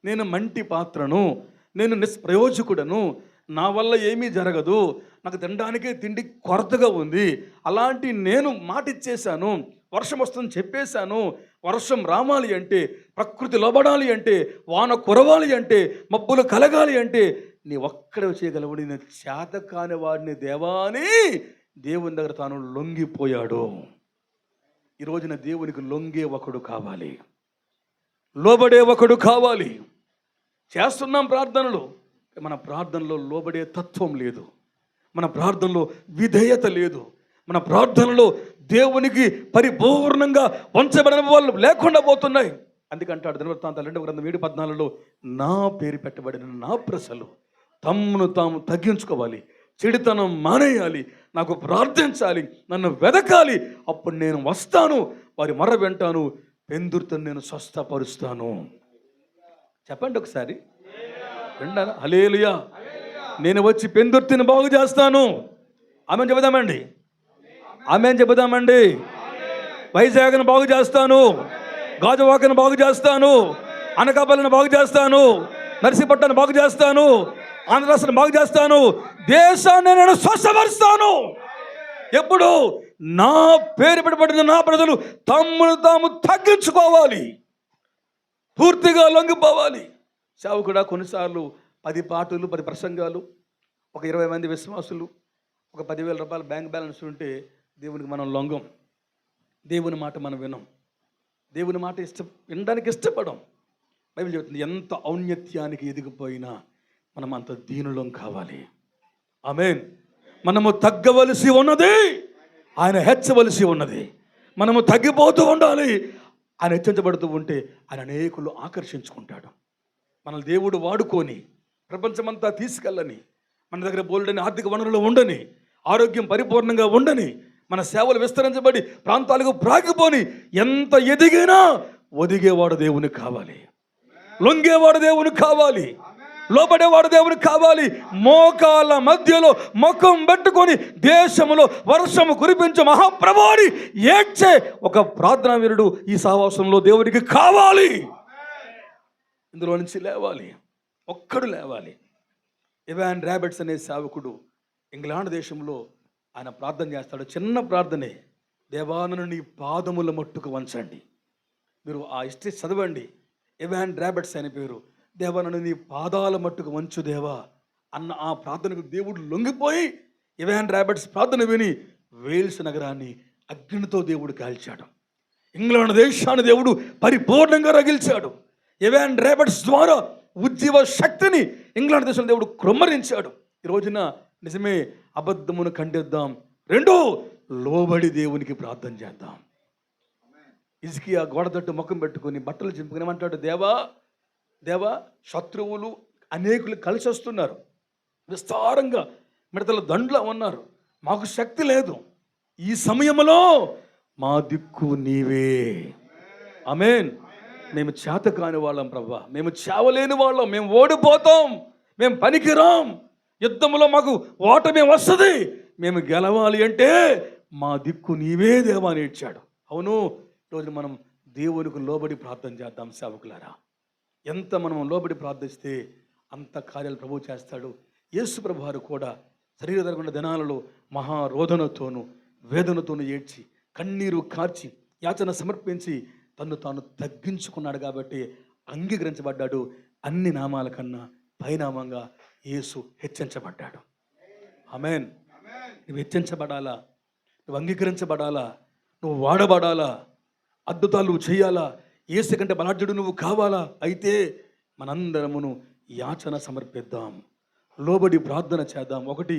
నేను మంటి పాత్రను, నేను నిష్ప్రయోజకుడను, నా వల్ల ఏమీ జరగదు, నాకు తినడానికే తిండి కొరతగా ఉంది, అలాంటి నేను మాట ఇచ్చేశాను, వర్షం వస్తుందని చెప్పేశాను, వర్షం రావాలి అంటే, ప్రకృతి లోబడాలి అంటే, వాన కురవాలి అంటే, మబ్బులు కలగాలి అంటే నీ ఒక్కడే చేయగలవు, నేను చేత కాని వాడిని దేవా అని దేవుని దగ్గర తాను లొంగిపోయాడు. ఈ రోజున దేవునికి లొంగే ఒకడు కావాలి, లోబడే ఒకడు కావాలి. చేస్తున్నాం ప్రార్థనలు, మన ప్రార్థనలో లోబడే తత్వం లేదు, మన ప్రార్థనలో విధేయత లేదు, మన ప్రార్థనలో దేవునికి పరిపూర్ణంగా వంచబడిన వాళ్ళు లేకుండా పోతున్నాయి. అందుకంటాడు దినవృత్తాంతాలు 2:7-14 నా పేరు పెట్టబడిన నా ప్రజలు తమ్మును తాము తగ్గించుకోవాలి, చెడుతనం మానేయాలి, నాకు ప్రార్థించాలి, నన్ను వెదకాలి, అప్పుడు నేను వస్తాను, వారి మొర వింటాను, పెందుర్తను నేను స్వస్థపరుస్తాను. చెప్పండి ఒకసారి, వింటారా? హల్లెలూయా. నేను వచ్చి పెందుర్తిని బాగు చేస్తాను. ఆమెను చెబుదామండి, ఆమెను చెబుదామండి. వైజాగ్ను బాగు చేస్తాను, గాజువాకను బాగు చేస్తాను, అనకాపల్లిని బాగు చేస్తాను, నర్సీపట్నాన్ని బాగు చేస్తాను, ఆంధ్ర రాష్ట్రాన్ని బాగు చేస్తాను, దేశాన్ని నేను స్వస్థపరుస్తాను. ఎప్పుడు? నా పేరు పెట్టబడిన నా ప్రజలు తమ్మును తాము తగ్గించుకోవాలి, పూర్తిగా లొంగిపోవాలి. సేవకుడా కొన్నిసార్లు 10 పాటలు 10 ప్రసంగాలు, ఒక 20 మంది విశ్వాసులు, ఒక 10,000 రూపాయల బ్యాంక్ బ్యాలెన్స్ ఉంటే దేవునికి మనం లొంగం, దేవుని మాట మనం వినం, దేవుని మాట వినడానికి ఇష్టపడం. బైబిల్ చెబుతుంది, ఎంత ఔన్నత్యానికి ఎదిగిపోయినా మనం అంత దీనులం కావాలి. ఆమేన్. మనము తగ్గవలసి ఉన్నది, ఆయన హెచ్చవలసి ఉన్నది. మనము తగ్గిపోతూ ఉండాలి, ఆయన హెచ్చించబడుతూ ఉంటే ఆయన అనేకులు ఆకర్షించుకుంటాడు. మన దేవుడు వాడుకొని ప్రపంచమంతా తీసుకెళ్ళని, మన దగ్గర బోల్డని ఆర్థిక వనరులు ఉండని, ఆరోగ్యం పరిపూర్ణంగా ఉండని, మన సేవలు విస్తరించబడి ప్రాంతాలకు ప్రాగిపోని, ఎంత ఎదిగినా ఒదిగేవాడు దేవునికి కావాలి, లొంగేవాడు దేవునికి కావాలి. లోబడేవాడు దేవునికి కావాలి. మోకాళ్ళ మధ్యలో ముఖం పెట్టుకొని దేశంలో వర్షము కురిపించే మహాప్రభుని ఏడ్చే ఒక ప్రార్థనా వీరుడు ఈ సహవాసంలో దేవునికి కావాలి. ఇందులో నుంచి లేవాలి, ఒక్కడు లేవాలి. ఇవాన్ రాబర్ట్స్ అనే సేవకుడు ఇంగ్లాండ్ దేశంలో ఆయన ప్రార్థన చేస్తాడు. చిన్న ప్రార్థనే, దేవా నన్ను నీ పాదముల మట్టుకు వంచండి. మీరు ఆ హిస్టరీ చదవండి. ఇవాన్ రాబర్ట్స్ అనే పేరు. దేవా నన్ను నీ పాదాల మట్టుకు వంచు దేవా అన్న ఆ ప్రార్థనకు దేవుడు లొంగిపోయి ఇవాన్ రాబర్ట్స్ ప్రార్థన విని వేల్స్ నగరాన్ని అగ్నితో దేవుడు కాల్చాడు. ఇంగ్లాండ్ దేశాన్ని దేవుడు పరిపూర్ణంగా రగిల్చాడు. ఇవాన్ రాబర్ట్స్ ద్వారా ఉజ్జీవ శక్తిని ఇంగ్లాండ్ దేశంలో దేవుడు క్రొమ్మరించాడు. ఈ రోజున నిజమే, అబద్ధమును ఖండిద్దాం. రెండో, లోబడి దేవునికి ప్రార్థన చేద్దాం. హిజ్కియా గోడ తట్టు ముఖం పెట్టుకుని బట్టలు చింపుకుని ఏమంటాడు, దేవా దేవా శత్రువులు అనేకులు కలిసి వస్తున్నారు, విస్తారంగా మిడతల దండ్లా ఉన్నారు, మాకు శక్తి లేదు. ఈ సమయంలో మా దిక్కు నీవే. ఆమేన్. మేము చేత కాని వాళ్ళం ప్రభా, మేము చావలేని వాళ్ళం, మేము ఓడిపోతాం, మేము పనికిరాం, యుద్ధంలో మాకు ఓటమే వస్తుంది, మేము గెలవాలి అంటే మా దిక్కు నీవే దేవా అని ఇచ్చాడు. అవును, ఈరోజు మనం దేవునికి లోబడి ప్రార్థన చేద్దాం సేవకులారా. ఎంత మనం లోబడి ప్రార్థిస్తే అంత కార్యాలు ప్రభువు చేస్తాడు. యేసు ప్రభు వారు కూడా శరీరధరకున్న దినాలలో మహారోదనతోనూ వేదనతోనూ ఏడ్చి కన్నీరు కార్చి యాచన సమర్పించి తను తాను తగ్గించుకున్నాడు కాబట్టి అంగీకరించబడ్డాడు. అన్ని నామాల కన్నా పైనామంగా యేసు హెచ్చించబడ్డాడు. ఆమేన్. నువ్వు హెచ్చించబడాలా, నువ్వు అంగీకరించబడాలా, నువ్వు వాడబడాలా, అద్భుతాలు చేయాలా, యేసు కంటే బలాఢ్యుడు నువ్వు కావాలా, అయితే మనందరమును యాచన సమర్పిద్దాం, లోబడి ప్రార్థన చేద్దాం. ఒకటి,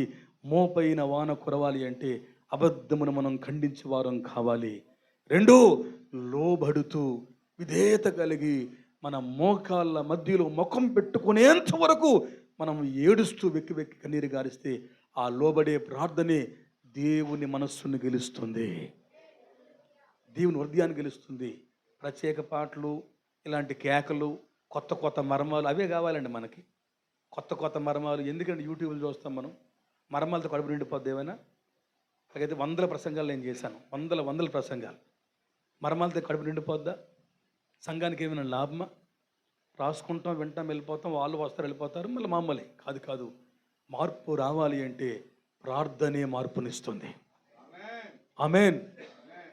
మోపైన వాన కురవాలి అంటే అబద్ధమును మనం ఖండించే వారం కావాలి. రెండు, లోబడుతూ విధేయత కలిగి మన మోకాళ్ళ మధ్యలో ముఖం పెట్టుకునేంత వరకు మనం ఏడుస్తూ వెక్కి వెక్కి కన్నీరు గారిస్తే ఆ లోబడే ప్రార్థనే దేవుని మనస్సును గెలుస్తుంది, దేవుని హృదయాన్ని గెలుస్తుంది. ప్రత్యేక పాటలు, ఇలాంటి కేకలు, కొత్త కొత్త మర్మాలు అవే కావాలండి మనకి. కొత్త కొత్త మర్మాలు ఎందుకంటే యూట్యూబ్లో చూస్తాం మనం, మర్మాలతో కడుపు నిండిపోద్ది ఏమైనా. అలాగైతే వందల ప్రసంగాలు నేను చేశాను, వందల ప్రసంగాలు. మర్మాలతో కడుపు నిండిపోద్దా? సంఘానికి ఏమైనా లాభమా? రాసుకుంటాం, వింటాం, వెళ్ళిపోతాం, వాళ్ళు వస్తారు వెళ్ళిపోతారు, మళ్ళీ మామూలే. కాదు, మార్పు రావాలి అంటే ప్రార్థనే మార్పునిస్తుంది. ఆమేన్.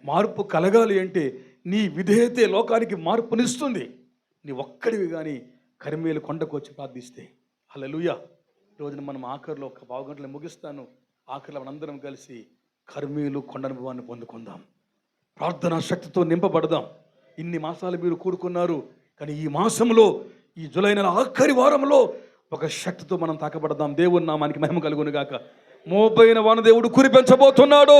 మార్పు కలగాలి అంటే నీ విధేయతే లోకానికి మార్పునిస్తుంది. నీ ఒక్కడివి కానీ కర్మేలు కొండకు వచ్చి ప్రార్థిస్తే. హల్లెలూయా. ఈరోజున మనం ఆఖరిలో ఒక పావు గంటలు ముగిస్తాను. ఆఖరిలో మనందరం కలిసి కర్మేలు కొండ అనుభవాన్ని పొందుకుందాం, ప్రార్థనా శక్తితో నింపబడదాం. ఇన్ని మాసాలు మీరు కూడుకున్నారు, కానీ ఈ మాసంలో, ఈ జూలై నెల ఆఖరి వారంలో ఒక శక్తితో మనం తాకబడదాం. దేవుని నామానికి మహిమ కలుగును గాక. మోపైన వాన దేవుడు కురిపించబోతున్నాడు,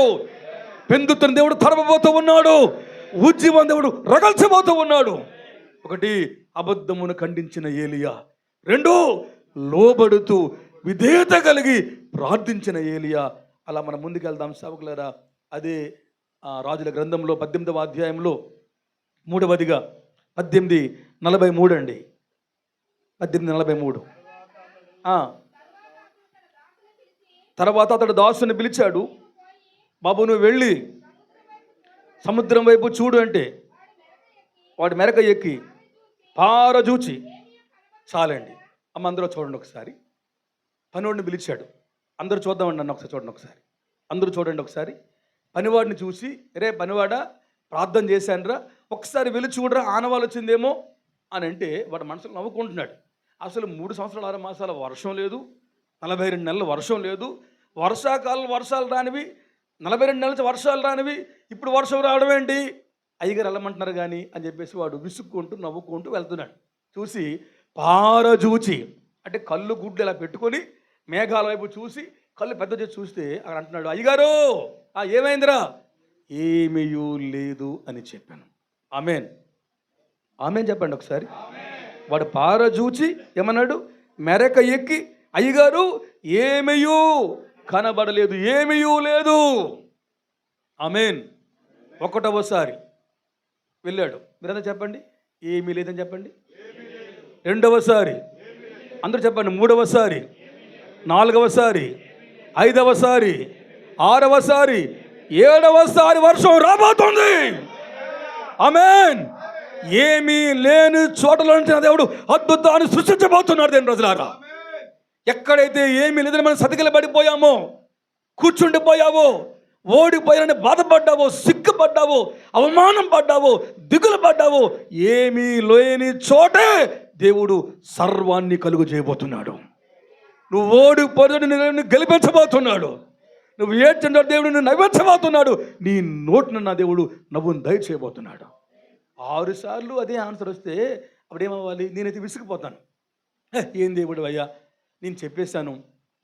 పెందుతున్న దేవుడు తరమబోతూ ఉన్నాడు, ఉజ్జీవం దేవుడు రగల్చబోతూ ఉన్నాడు. ఒకటి, అబద్ధమును ఖండించిన ఏలియా. రెండు, లోబడుతూ విధేయత కలిగి ప్రార్థించిన ఏలియా. అలా మనం ముందుకెళ్దాం సేవకులారా. అదే రాజుల గ్రంథంలో 18వ అధ్యాయంలో 3వదిగా 18:43 అండి. 18:43. తర్వాత అతడు దాసుని పిలిచాడు, బాబు నువ్వు వెళ్ళి సముద్రం వైపు చూడు అంటే వాడి మెరక ఎక్కి పారజూచి, చాలండి అమ్మ అందరూ చూడండి ఒకసారి. పనివాడిని పిలిచాడు, అందరూ చూద్దామండి, నన్ను ఒకసారి చూడండి ఒకసారి, అందరూ చూడండి ఒకసారి. పనివాడిని చూసి, రే పనివాడా ప్రార్థన చేశానురా, ఒకసారి వెళ్ళి చూడరా ఆనవాళ్ళు వచ్చిందేమో అని అంటే వాడు మనసులో నవ్వుకుంటున్నాడు. అసలు 3 సంవత్సరాలు 6 మాసాల వర్షం లేదు, 42 నెలలు వర్షం లేదు, వర్షాకాలం వర్షాలు రానివి, 42 నెలల వర్షాలు రానివి, ఇప్పుడు వర్షం రావడం ఏంటి, అయ్యగారు వెళ్ళమంటున్నారు కానీ అని చెప్పేసి వాడు విసుక్కుంటూ నవ్వుకుంటూ వెళ్తున్నాడు. చూసి పారజూచి అంటే కళ్ళు గుడ్లు ఇలా పెట్టుకొని మేఘాల వైపు చూసి కళ్ళు పెద్ద చేసి చూస్తే అక్కడ అంటున్నాడు, అయ్యగారు ఏమైందిరా, ఏమీయూ లేదు అని చెప్పాను. ఆమేన్. ఆమేన్ చెప్పండి ఒకసారి. వాడు పారజూచి ఏమన్నాడు, మెరక ఎక్కి అయ్యగారు ఏమీయూ కనబడలేదు, ఏమీయూ లేదు. ఆమేన్. 1వసారి వెళ్ళాడు, మీరంతా చెప్పండి ఏమీ లేదని చెప్పండి. 2వసారి అందరూ చెప్పండి. మూడవసారి, నాలుగవసారి, ఐదవసారి, ఆరవసారి, ఏడవసారి వర్షం రాబోతుంది. ఆమేన్. ఏమీ లేని చోటలో నుంచి దేవుడు అద్భుతాన్ని సృష్టించబోతున్నాడు. దేని ప్రజలారా, ఎక్కడైతే ఏమీ లేదని మనం సతికిల పడిపోయామో, కూర్చుండిపోయావో, ఓడిపోయానని బాధపడ్డావో, సిగ్గుపడ్డావో, అవమానం పడ్డావో, దిగులు పడ్డావో, ఏమీ లేని చోటే దేవుడు సర్వాన్ని కలుగు చేయబోతున్నాడు. నువ్వు ఓడిపోయాడు, నిన్ను గెలిపించబోతున్నాడు. నువ్వు ఏడ్చిన దేవుడు నిన్ను నవ్వించబోతున్నాడు. నీ నోటిన నా దేవుడు నవ్వును దయచేయబోతున్నాడు. 6 సార్లు అదే ఆన్సర్ వస్తే అప్పుడేమవ్వాలి? నేనైతే విసిగిపోతాను. ఏం దేవుడు అయ్యా, నేను చెప్పేశాను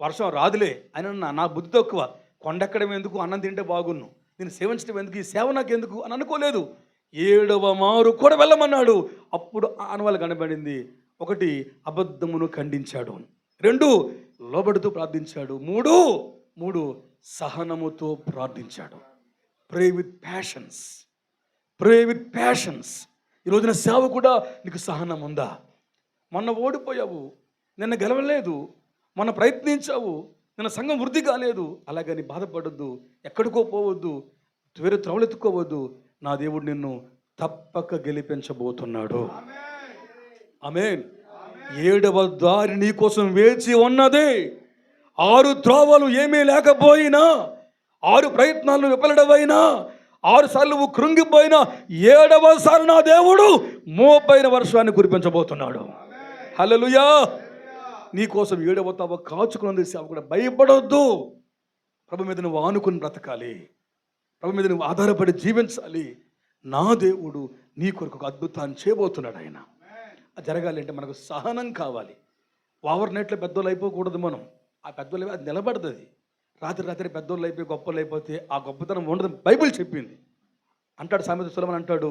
వర్షం రాదులే అని నా బుద్ధి తక్కువ. కొండెక్కడం ఎందుకు, అన్నం తింటే బాగున్ను, నేను సేవించడం ఎందుకు, ఈ సేవ నాకు ఎందుకు అని అనుకోలేదు. 7వ మారు కూడా వెళ్ళమన్నాడు. అప్పుడు ఆనవాళ్ళు కనబడింది. 1, అబద్ధమును ఖండించాడు. 2, లోబడుతూ ప్రార్థించాడు. 3 సహనముతో ప్రార్థించాడు. ప్రే with passions, pray with passions. ఈరోజున సేవ కూడా నీకు సహనం ఉందా? మొన్న ఓడిపోయావు, నిన్న గెలవలేదు, మొన్న ప్రయత్నించావు, నిన్న సంఘం వృద్ధి కాలేదు. అలాగని బాధపడొద్దు, ఎక్కడికో పోవద్దు, వేరే త్రవలెత్తుకోవద్దు. నా దేవుడు నిన్ను తప్పక గెలిపించబోతున్నాడు. ఆమేన్. 7వ దారి నీ కోసం వేచి ఉన్నది. 6 త్రోవలు ఏమీ లేకపోయినా, 6 ప్రయత్నాలు విఫలమైనా, 6 సార్లు నువ్వు కృంగిపోయినా, 7వసారి నా దేవుడు మోపైన వర్షాన్ని కురిపించబోతున్నాడు. హల్లెలూయా. నీ కోసం 7వ త్రోవ కాచుకున్నది. సేవకుడు భయపడొద్దు. ప్రభు మీద నువ్వు ఆనుకుని బ్రతకాలి, ప్రభు మీద నువ్వు ఆధారపడి జీవించాలి. నా దేవుడు నీ కొరకు ఒక అద్భుతాన్ని చేయబోతున్నాడు. ఆయన అది జరగాలి అంటే మనకు సహనం కావాలి. ఓవర్ నైట్లో పెద్దోళ్ళు అయిపోకూడదు. మనం ఆ పెద్దోళ్ళు అది నిలబడుతుంది. రాత్రి పెద్దోళ్ళు అయిపోయి గొప్పలు అయిపోతే ఆ గొప్పతనం ఉండదు. బైబిల్ చెప్పింది. అంటాడు సామెత సొలొమోను అంటాడు,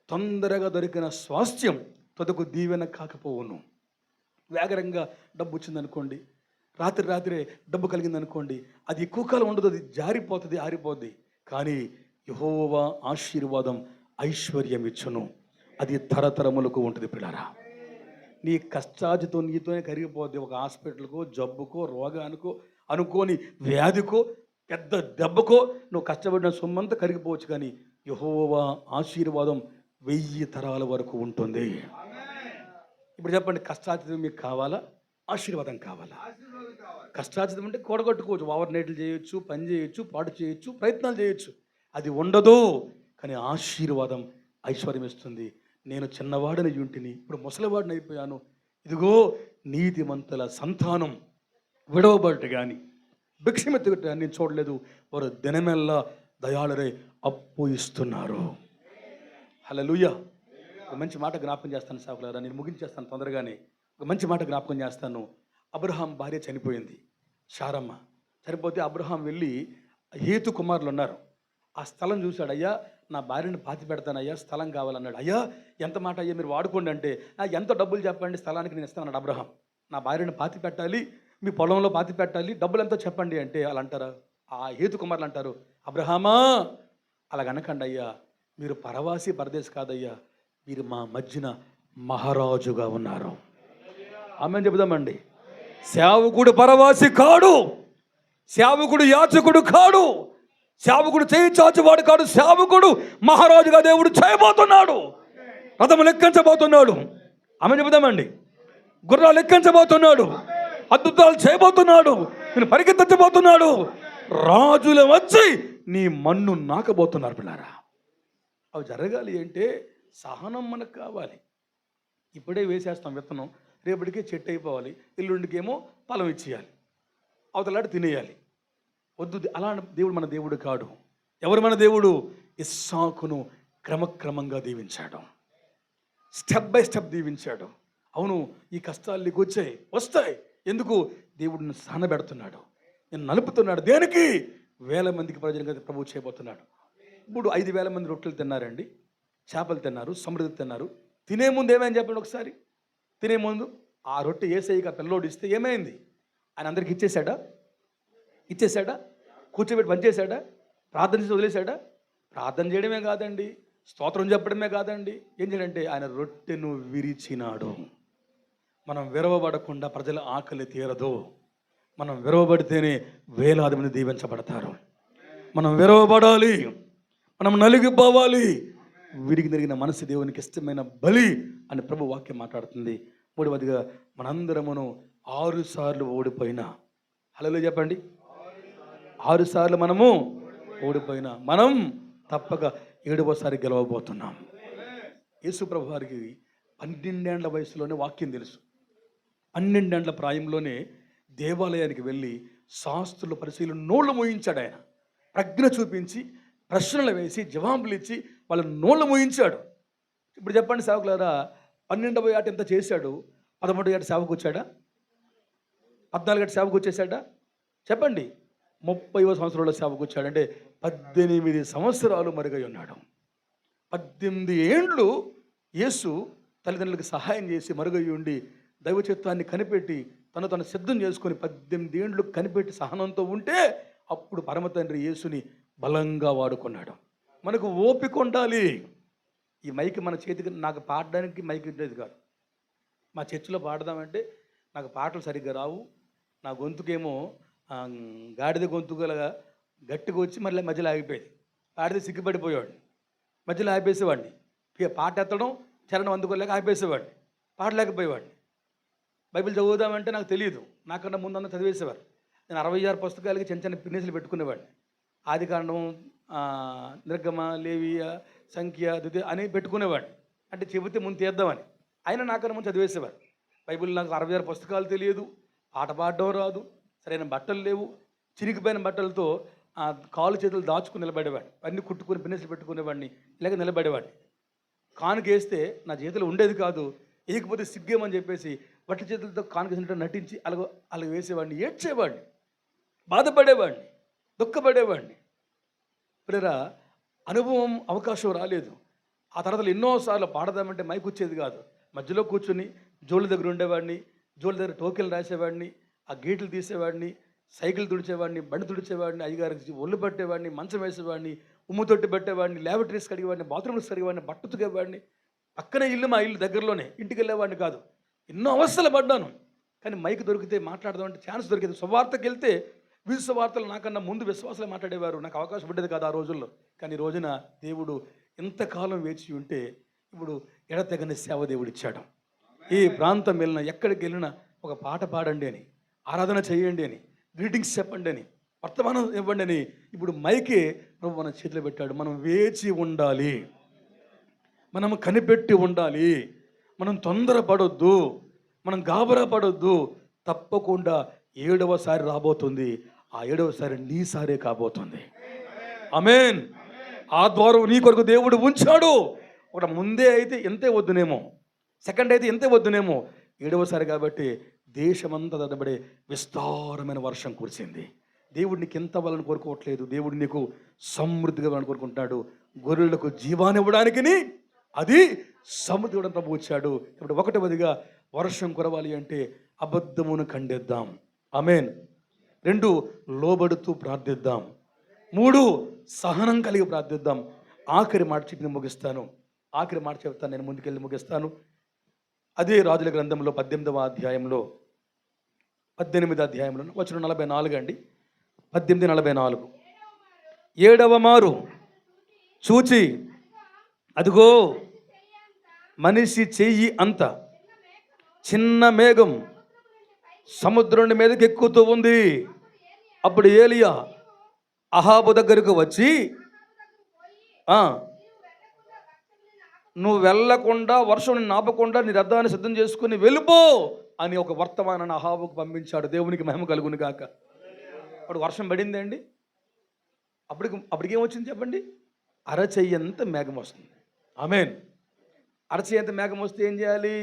తొందరగా దొరికిన స్వాస్థ్యం తొదకు దీవెన కాకపోవును. వేగరంగా డబ్బు వచ్చిందనుకోండి, రాత్రే డబ్బు కలిగిందనుకోండి, అది ఎక్కువ కాలం ఉండదు, అది జారిపోతుంది, ఆరిపోద్ది. కానీ యెహోవా ఆశీర్వాదం ఐశ్వర్యం ఇచ్చును, అది తరతరములకు ఉంటుంది. పిల్లరా, నీ కష్టాజితో నీతోనే కరిగిపోద్ది. ఒక హాస్పిటల్కో, జబ్బుకో, రోగానికో, అనుకోని వ్యాధికో, పెద్ద దెబ్బకో నువ్వు కష్టపడిన సొమ్మంతా కరిగిపోవచ్చు. కానీ యెహోవా ఆశీర్వాదం 1000 తరాల వరకు ఉంటుంది. ఇప్పుడు చెప్పండి, కష్టాజితం మీకు కావాలా, ఆశీర్వాదం కావాలా? కష్టాజితం అంటే కూడగట్టుకోవచ్చు, ఓవర్ నైట్లు చేయొచ్చు, పని చేయొచ్చు, పాటు చేయొచ్చు, ప్రయత్నాలు చేయొచ్చు. అది ఉండదు. కానీ ఆశీర్వాదం ఐశ్వర్యం ఇస్తుంది. నేను చిన్నవాడిని యుంటిని, ఇప్పుడు ముసలివాడిని అయిపోయాను. ఇదిగో నీతిమంతుల సంతానం విడవబడి కానీ భిక్షమెత్తుట నేను చూడలేదు. వారు దినమెల్లా దయాళురై అప్పు ఇస్తున్నారు. హల్లెలూయా. ఒక మంచి మాట జ్ఞాపకం చేస్తాను సాకులారా, నేను ముగించేస్తాను తొందరగానే. ఒక మంచి మాట జ్ఞాపకం చేస్తాను. అబ్రహాం భార్య చనిపోయింది, శారమ్మ. చనిపోతే అబ్రహాం వెళ్ళి, హేతు కుమారులు ఉన్నారు, ఆ స్థలం చూశాడు. అయ్యా, నా భార్యను పాతి పెడతానయ్యా, స్థలం కావాలన్నాడు. అయ్యా, ఎంత మాట అయ్యా, మీరు వాడుకోండి అంటే, ఎంత డబ్బులు చెప్పండి, స్థలానికి నేను ఇస్తానన్నాడు అబ్రహాం. నా భార్యను పాతి పెట్టాలి, మీ పొలంలో పాతి పెట్టాలి, డబ్బులు ఎంతో చెప్పండి అంటే వాళ్ళు అంటారా, ఆ హేతు కుమారులు అంటారు, అబ్రహామా అలాగనకండి అయ్యా, మీరు పరవాసి పరదేశ్ కాదయ్యా, మీరు మా మధ్యన మహారాజుగా ఉన్నారు. ఆమెను చెబుదామండి. సేవకుడు పరవాసి కాడు, సేవకుడు యాచకుడు కాడు, సేవకుడు చేయి చాచువాడు కాడు. సేవకుడు మహారాజుగా దేవుడు చేయబోతున్నాడు. రథము లెక్కించబోతున్నాడు. ఆమె చెబుదామండి. గుర్రాలు లెక్కించబోతున్నాడు, అద్భుతాలు చేయబోతున్నాడు, నేను పరిగెత్తించబోతున్నాడు. రాజులు వచ్చి నీ మన్ను నాకబోతున్నారు. పిల్లారా, అవి జరగాలి అంటే సహనం మనకు కావాలి. ఇప్పుడే వేసేస్తాం విత్తనం, రేపటికే చెట్టు అయిపోవాలి, ఎల్లుండికేమో ఫలం ఇచ్చేయాలి, అవతలాడు తినేయాలి. వద్దు. అలా దేవుడు మన దేవుడు కాడు. ఎవరు మన దేవుడు? ఇస్సాకును క్రమక్రమంగా దీవించాడు, స్టెప్ బై స్టెప్ దీవించాడు. అవును, ఈ కష్టాలు నీకు వస్తాయి. ఎందుకు? దేవుడిని సహనబెడుతున్నాడు, నేను నలుపుతున్నాడు. దేనికి? 1000 మందికి ప్రజలుగా ప్రభువు చేయబోతున్నాడు. ఇప్పుడు 5000 మంది రొట్టెలు తిన్నారండి, చేపలు తిన్నారు, సమృద్ధి తిన్నారు. తినే ముందు ఏమైంది చెప్పండి ఒకసారి. తినే ముందు ఆ రొట్టె యేసయ్యకి ఆ పిల్లోడు ఇస్తే ఏమైంది? ఆయన అందరికి ఇచ్చేశాడా? కూర్చోబెట్టి పనిచేశాడా? ప్రార్థన చేసి వదిలేశాడా? ప్రార్థన చేయడమే కాదండి, స్తోత్రం చెప్పడమే కాదండి, ఏం చేయాలంటే ఆయన రొట్టెను విరిచినాడు. మనం విరవబడకుండా ప్రజల ఆకలి తీరదు. మనం విరవబడితేనే వేలాది మంది దీవించబడతారు. మనం విరవబడాలి, మనం నలిగిపోవాలి. విరిగి నలిగిన మనసు దేవునికి ఇష్టమైన బలి అని ప్రభు వాక్యం మాట్లాడుతుంది. మూడవదిగా, మనందరమును 6 సార్లు ఓడిపోయినా, హల్లెలూయా చెప్పండి, 6 సార్లు మనము ఓడిపోయినా మనం తప్పక 7వసారి గెలవబోతున్నాం. యేసు ప్రభు వారికి 12 ఏళ్ల వయసులోనే వాక్యం తెలుసు. 12 ఏళ్ల ప్రాయంలోనే దేవాలయానికి వెళ్ళి శాస్త్రుల పరిశీలన నోళ్ళు మోయించాడు. ఆయన ప్రజ్ఞ చూపించి ప్రశ్నలు వేసి జవాబులు ఇచ్చి వాళ్ళ నోళ్ళు మోయించాడు. ఇప్పుడు చెప్పండి సేవకులారా, 12వ ఏట ఎంత చేశాడు? 11వ ఏట సేవకు వచ్చాడా? 14 ఏట సేవకు వచ్చేసాడా? చెప్పండి. 30వ సంవత్సరంలో సేవకు వచ్చాడు. అంటే 18 సంవత్సరాలు మరుగై ఉన్నాడు. 18 ఏండ్లు యేసు తల్లిదండ్రులకు సహాయం చేసి మరుగై ఉండి దైవచిత్తాన్ని కనిపెట్టి తను సిద్ధం చేసుకొని 18 ఏండ్లు కనిపెట్టి సహనంతో ఉంటే అప్పుడు పరమ తండ్రి యేసుని బలంగా వాడుకున్నాడు. మనకు ఓపిక ఉండాలి. ఈ మైక్ మన చేతికి, నాకు పాడడానికి మైక్ ఉండేది కాదు. మా చర్చిలో పాడదామంటే నాకు పాటలు సరిగ్గా రావు. నా గొంతుకేమో గాడిద గొంతుగా గట్టిగా వచ్చి మళ్ళీ మధ్యలో ఆగిపోయేది. పాడితే సిగ్గుపడిపోయేవాడిని, మధ్యలో ఆపేసేవాడిని. పాట ఎత్తడం చరణం అందుకోలేక ఆపేసేవాడిని, పాడలేకపోయేవాడిని. బైబిల్ చదువుదామంటే నాకు తెలియదు, నాకన్నా ముందన్న చదివేసేవారు. నేను 66 పుస్తకాలకి చిన్న చిన్న పిన్నిసులు పెట్టుకునేవాడిని. ఆదికాండం, నిర్గమ, లేవియ, సంఖ్య, ద్వితీయ అని పెట్టుకునేవాడిని. అంటే చెబితే ముందు తీద్దామని. అయినా నాకన్నా ముందు చదివేసేవారు. బైబిల్ నాకు 66 పుస్తకాలు తెలియదు, పాట పాడడం రాదు, సరైన బట్టలు లేవు. చిరిగిపోయిన బట్టలతో కాలు చేతులు దాచుకుని నిలబడేవాడిని. అన్నీ కుట్టుకుని పిన్నిసులు పెట్టుకునేవాడిని, ఇలాగ నిలబడేవాడిని. కానుకేస్తే నా చేతులు ఉండేది కాదు. వేయకపోతే సిగ్గేమని చెప్పేసి బట్ట చేతులతో కానుకేసినట్టు నటించి అలా వేసేవాడిని, ఏడ్చేవాడిని, బాధపడేవాడిని, దుఃఖపడేవాడిని. పిల్లరా, అనుభవం అవకాశం రాలేదు. ఆ తర్వాత ఎన్నోసార్లు పాడదామంటే మైక్ వచ్చేది కాదు. మధ్యలో కూర్చొని జోళ్ళ దగ్గర ఉండేవాడిని, జోళ్ళ దగ్గర టోకెలు రాసేవాడిని, ఆ గేట్లు తీసేవాడిని, సైకిల్ తుడిచేవాడిని, బండి తుడిచేవాడిని, అయ్యగారికి ఒళ్ళు పట్టేవాడిని, మంచం వేసేవాడిని, ఉమ్ము తొట్టి పెట్టేవాడిని, ల్యాబరేటరీస్ కడిగేవాడిని, బాత్రూమ్స్ కడిగేవాడిని, బట్ట ఉతికేవాడిని. పక్కనే ఇల్లు, మా ఇల్లు దగ్గరలోనే, ఇంటికి వెళ్ళేవాడిని కాదు. ఎన్నో అవస్థలు పడ్డాను. కానీ మైక్ దొరికితే మాట్లాడదామంటే ఛాన్స్ దొరికింది. సువార్తకి వెళ్తే విశ్వార్తలు నాకన్నా ముందు విశ్వాసాలు మాట్లాడేవారు. నాకు అవకాశం ఉండేది కాదు ఆ రోజుల్లో. కానీ ఈ రోజున దేవుడు ఇంతకాలం వేచి ఉంటే ఇప్పుడు ఎడతెగని సేవ దేవుడు ఇచ్చాడు. ఈ ప్రాంతం వెళ్ళినా, ఎక్కడికి వెళ్ళినా ఒక పాట పాడండి అని, ఆరాధన చేయండి అని, గ్రీటింగ్స్ చెప్పండి అని, వర్తమానం ఇవ్వండి అని ఇప్పుడు మైకే ప్రభు మన చేతిలో పెట్టాడు. మనం వేచి ఉండాలి, మనం కనిపెట్టి ఉండాలి, మనం తొందరపడొద్దు, మనం గాబరా పడొద్దు. తప్పకుండా 7వసారి రాబోతుంది. ఆ 7వసారి నీ సారే కాబోతుంది. ఆమేన్. ఆ ద్వారం నీ కొరకు దేవుడు ఉంచాడు. ఒక ముందే అయితే ఎంతే వద్దునేమో, సెకండ్ అయితే ఎంతే వద్దునేమో, 7వసారి కాబట్టి దేశమంతా తడబడే విస్తారమైన వర్షం కురిసింది. దేవుడు నీకు ఎంత వాళ్ళని కోరుకోవట్లేదు, దేవుడు నీకు సమృద్ధిగా వాళ్ళని కోరుకుంటున్నాడు. గొర్రెలకు జీవాన్ని ఇవ్వడానికి అది సమృద్ధి ఇవ్వడం ప్రభు వచ్చాడు. ఇప్పుడు 1వదిగా వర్షం కురవాలి అంటే అబద్ధమును ఖండిద్దాం. ఆమేన్. 2 లోబడుతూ ప్రార్థిద్దాం. 3 సహనం కలిగి ప్రార్థిద్దాం. ఆఖరి మాట చెప్పి ముగిస్తాను. ఆఖరి మాట చెప్తాను, నేను ముందుకెళ్ళి ముగిస్తాను. అదే రాజుల గ్రంథంలో 18వ అధ్యాయంలో 18వ అధ్యాయంలో వచనం 44 అండి. 18:44. 7వ మారు చూచి అదిగో మనిషి చెయ్యి అంత చిన్న మేఘం సముద్రం మీదకి ఎక్కుతూ ఉంది. అప్పుడు ఏలియా అహాబు దగ్గరకు వచ్చి, నువ్వు వెళ్ళకుండా, వర్షం నిన్ను ఆపకుండా నీ రథాన్ని సిద్ధం చేసుకుని వెళ్ళిపో అని ఒక వర్తమానాన్ని అహాబుకు పంపించాడు. దేవునికి మహిమ కలుగును గాక. అప్పుడు వర్షం పడింది అండి. అప్పటికేమొచ్చింది చెప్పండి? అరచెయ్యంత మేఘం వస్తుంది. ఆమేన్. అరచెయ్యంత మేఘం వస్తే ఏం చేయాలి?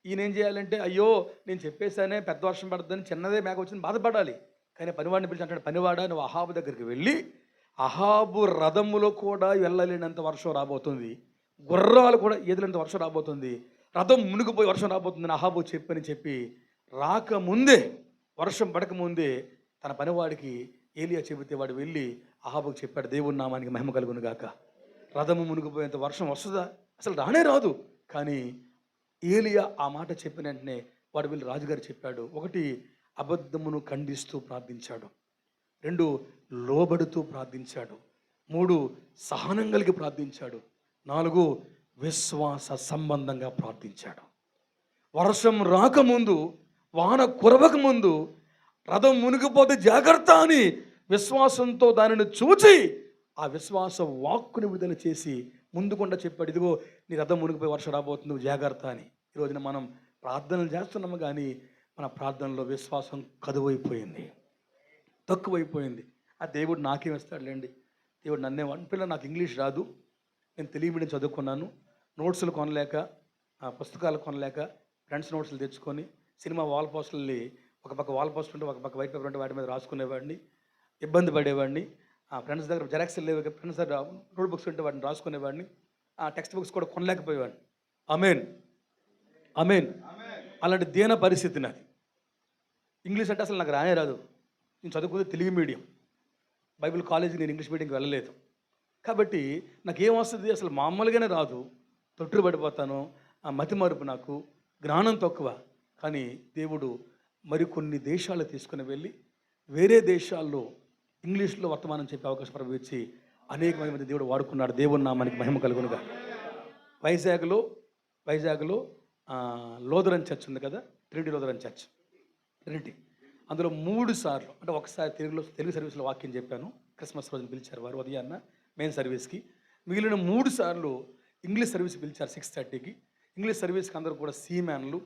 ఈయన ఏం చేయాలంటే, అయ్యో నేను చెప్పేసానే పెద్ద వర్షం పడుతుందని, చిన్నదే మేఘం వచ్చింది బాధపడాలి. కానీ పనివాడిని పిలిచి అంటాడు, పనివాడా నువ్వు అహాబు దగ్గరికి వెళ్ళి, అహాబు రథములో కూడా వెళ్ళలేనంత వర్షం రాబోతుంది, గుర్రాలు కూడా ఎదిలేనంత వర్షం రాబోతుంది, రథం మునిగిపోయి వర్షం రాబోతుందని అహాబు చెప్పి రాకముందే, వర్షం పడకముందే తన పనివాడికి ఏలియా చెబితే వాడు వెళ్ళి అహాబుకు చెప్పాడు, దేవుని నామానికి మహిమ కలుగును గాక, రథము మునిగిపోయేంత వర్షం వస్తుందా? అసలు రానే రాదు. కానీ ఏలియా ఆ మాట చెప్పిన వెంటనే వాడు వీళ్ళు రాజుగారు చెప్పాడు. 1 అబద్ధమును ఖండిస్తూ ప్రార్థించాడు. 2 లోబడుతూ ప్రార్థించాడు. 3 సహనం కలిగి ప్రార్థించాడు. 4 విశ్వాస సంబంధంగా ప్రార్థించాడు. వర్షం రాకముందు, వాన కురవకముందు రథం మునిగిపోతే జాగ్రత్త అని విశ్వాసంతో దానిని చూచి ఆ విశ్వాస వాక్కుని విడుదల చేసి ముందుకుండా చెప్పాడు, ఇదిగో నీ రథం మునిగిపోయి వర్షం రాబోతుంది, నువ్వు జాగ్రత్త అని. ఈరోజున మనం ప్రార్థనలు చేస్తున్నాము, కానీ మన ప్రార్థనలో విశ్వాసం కదువైపోయింది, తక్కువైపోయింది. ఆ దేవుడు నాకేం ఇస్తాడులేండి, దేవుడు నన్నే పిల్ల, నాకు ఇంగ్లీష్ రాదు, నేను తెలుగు మీడియం చదువుకున్నాను, నోట్స్లు కొనలేక, పుస్తకాలు కొనలేక ఫ్రెండ్స్ నోట్స్లు తెచ్చుకొని సినిమా వాల్ పోస్టర్లు, ఒక పక్క వాల్ పోస్టర్ ఉంటే ఒక పక్క వైట్ పేపర్ ఉంటే వాటి మీద రాసుకునేవాడిని, ఇబ్బంది పడేవాడిని. ఫ్రెండ్స్ దగ్గర జెరాక్స్ లేవు, ఫ్రెండ్స్ దగ్గర నోట్ బుక్స్ ఉంటే వాటిని రాసుకునేవాడిని. టెక్స్ట్ బుక్స్ కూడా కొనలేకపోయేవాడిని. ఆమేన్, ఆమేన్. అలాంటి దీన పరిస్థితి నాది. ఇంగ్లీష్ అంటే అసలు నాకు రానే రాదు. నేను చదువుకుంది తెలుగు మీడియం, బైబిల్ కాలేజీకి నేను ఇంగ్లీష్ మీడియంకి వెళ్ళలేదు. కాబట్టి నాకేం వస్తుంది అసలు మామూలుగానే రాదు, తొట్టులు పడిపోతాను, మతి మరుపు, నాకు జ్ఞానం తక్కువ. కానీ దేవుడు మరికొన్ని దేశాలు తీసుకుని వెళ్ళి వేరే దేశాల్లో ఇంగ్లీష్లో వర్తమానం చెప్పే అవకాశం ప్రవేశించి అనేక మంది దేవుడు వాడుకున్నాడు. దేవుని నామానికి మహిమ కలుగునుగా. వైజాగ్లో లోదరన్ చర్చ్ ఉంది కదా, ట్రినిటీ లోదరన్ చర్చ్, ట్రినిటీ. అందులో 3 సార్లు, అంటే ఒకసారి తెలుగు సర్వీస్లో వాక్యం చెప్పాను, క్రిస్మస్ రోజున పిలిచారు వారు ఉదయాన్న మెయిన్ సర్వీస్కి. మిగిలిన 3 సార్లు ఇంగ్లీష్ సర్వీస్ పిలిచారు 6:30కి. ఇంగ్లీష్ సర్వీస్కి అందరూ కూడా సీమ్యాన్లు,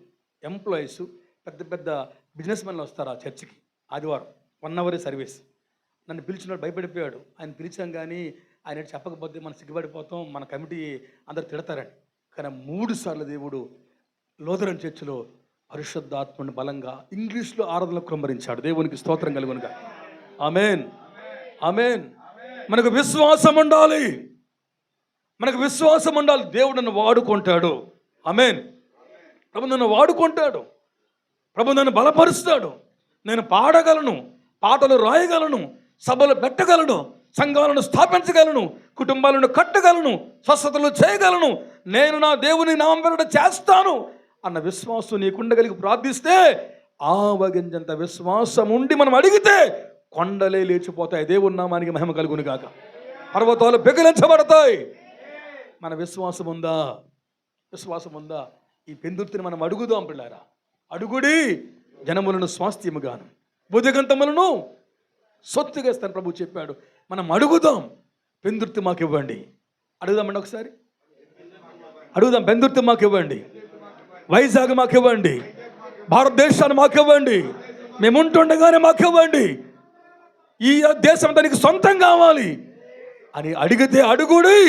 ఎంప్లాయీస్, పెద్ద పెద్ద బిజినెస్ మెన్లు వస్తారు ఆ చర్చికి. ఆదివారం 1 అవర్ సర్వీస్. నన్ను పిలిచినాడు, భయపడిపోయాడు. ఆయన పిలిచాం కానీ ఆయన చెప్పకపోతే మనం సిగ్గుపడిపోతాం, మన కమిటీ అందరు తిడతారని. కానీ 3 సార్లు దేవుడు లోదరన్ చర్చిలో పరిశుద్ధాత్మని బలంగా ఇంగ్లీష్లో ఆరాధనలు కుమ్మరించాడు. దేవునికి స్తోత్రం కలుగునుగా. ఆమేన్, ఆమేన్. మనకు విశ్వాసం ఉండాలి, మనకు విశ్వాసం ఉండాలి. దేవుడు నన్ను వాడుకుంటాడు. ఆమేన్. ప్రభు నన్ను వాడుకుంటాడు, ప్రభు నన్ను బలపరుస్తాడు. నేను పాడగలను, పాటలు రాయగలను, సభలు పెట్టగలను, సంఘాలను స్థాపించగలను, కుటుంబాలను కట్టగలను, స్వస్థతలు చేయగలను, నేను నా దేవుని నామం పేరిట చేస్తాను అన్న విశ్వాసం నీకుండగలిగి ప్రార్థిస్తే, ఆవగింజంత విశ్వాసం ఉండి మనం అడిగితే కొండలే లేచిపోతాయి. దేవుని నామానికి మహిమ కలుగును గాక. పర్వతాలు పెకిలించబడతాయి. మన విశ్వాసం ఉందా? విశ్వాసం ఉందా? ఈ పెందుర్తిని మనం అడుగుదాం పిల్లారా. అడుగుడి జనములను స్వాస్థ్యముగాను భుజగంతములను సొత్తుగా ఇస్తాను ప్రభు చెప్పాడు. మనం అడుగుదాం, పెందుర్తి మాకు ఇవ్వండి. అడుగుదామండి ఒకసారి, అడుగుదాం. పెందుర్తి మాకు ఇవ్వండి, వైజాగ్ మాకు ఇవ్వండి, భారతదేశాన్ని మాకు ఇవ్వండి, మేము ఉంటుండగానే మాకు ఇవ్వండి, ఈ దేశం దానికి సొంతం కావాలి అని అడిగితే అడుగుడి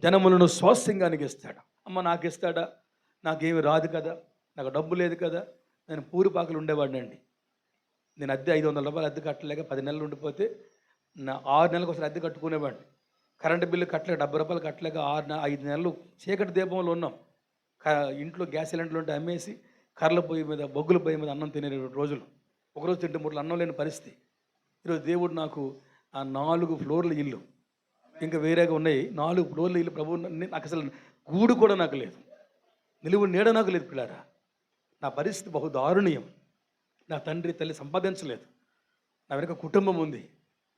జనములను స్వాస్థ్యంగానికి ఇస్తాడు. అమ్మ నాకు ఇస్తాడా? నాకేమి రాదు కదా, నాకు డబ్బు లేదు కదా. నేను పూరిపాకలు ఉండేవాడిని అండి. నేను అద్దె 500 రూపాయలు అద్దె కట్టలేక 10 నెలలు ఉండిపోతే 6 నెలలకు ఒకసారి అద్దె కట్టుకునేవాడిని. కరెంటు బిల్లు కట్టలేక 70 రూపాయలు కట్టలేక 5 నెలలు చీకటి దీపంలో ఉన్నాం. ఇంట్లో గ్యాస్ సిలిండర్లు ఉంటే అమ్మేసి కర్రల పొయ్యి మీద, బొగ్గుల పొయ్యి మీద అన్నం తినే రోజులు. ఒకరోజు తింటే 3 అన్నం లేని పరిస్థితి. ఈరోజు దేవుడు నాకు ఆ 4 ఫ్లోర్ల ఇల్లు, ఇంకా వేరేగా ఉన్నాయి 4 ఫ్లోర్ల ఇల్లు. ప్రభు నాకు అసలు గూడు కూడా నాకు లేదు, నిలువు నీడ నాకు లేదు పిల్లారా. నా పరిస్థితి బహు దారుణీయం. నా తండ్రి తల్లి సంపాదించలేదు, నా వెనక కుటుంబం ఉంది.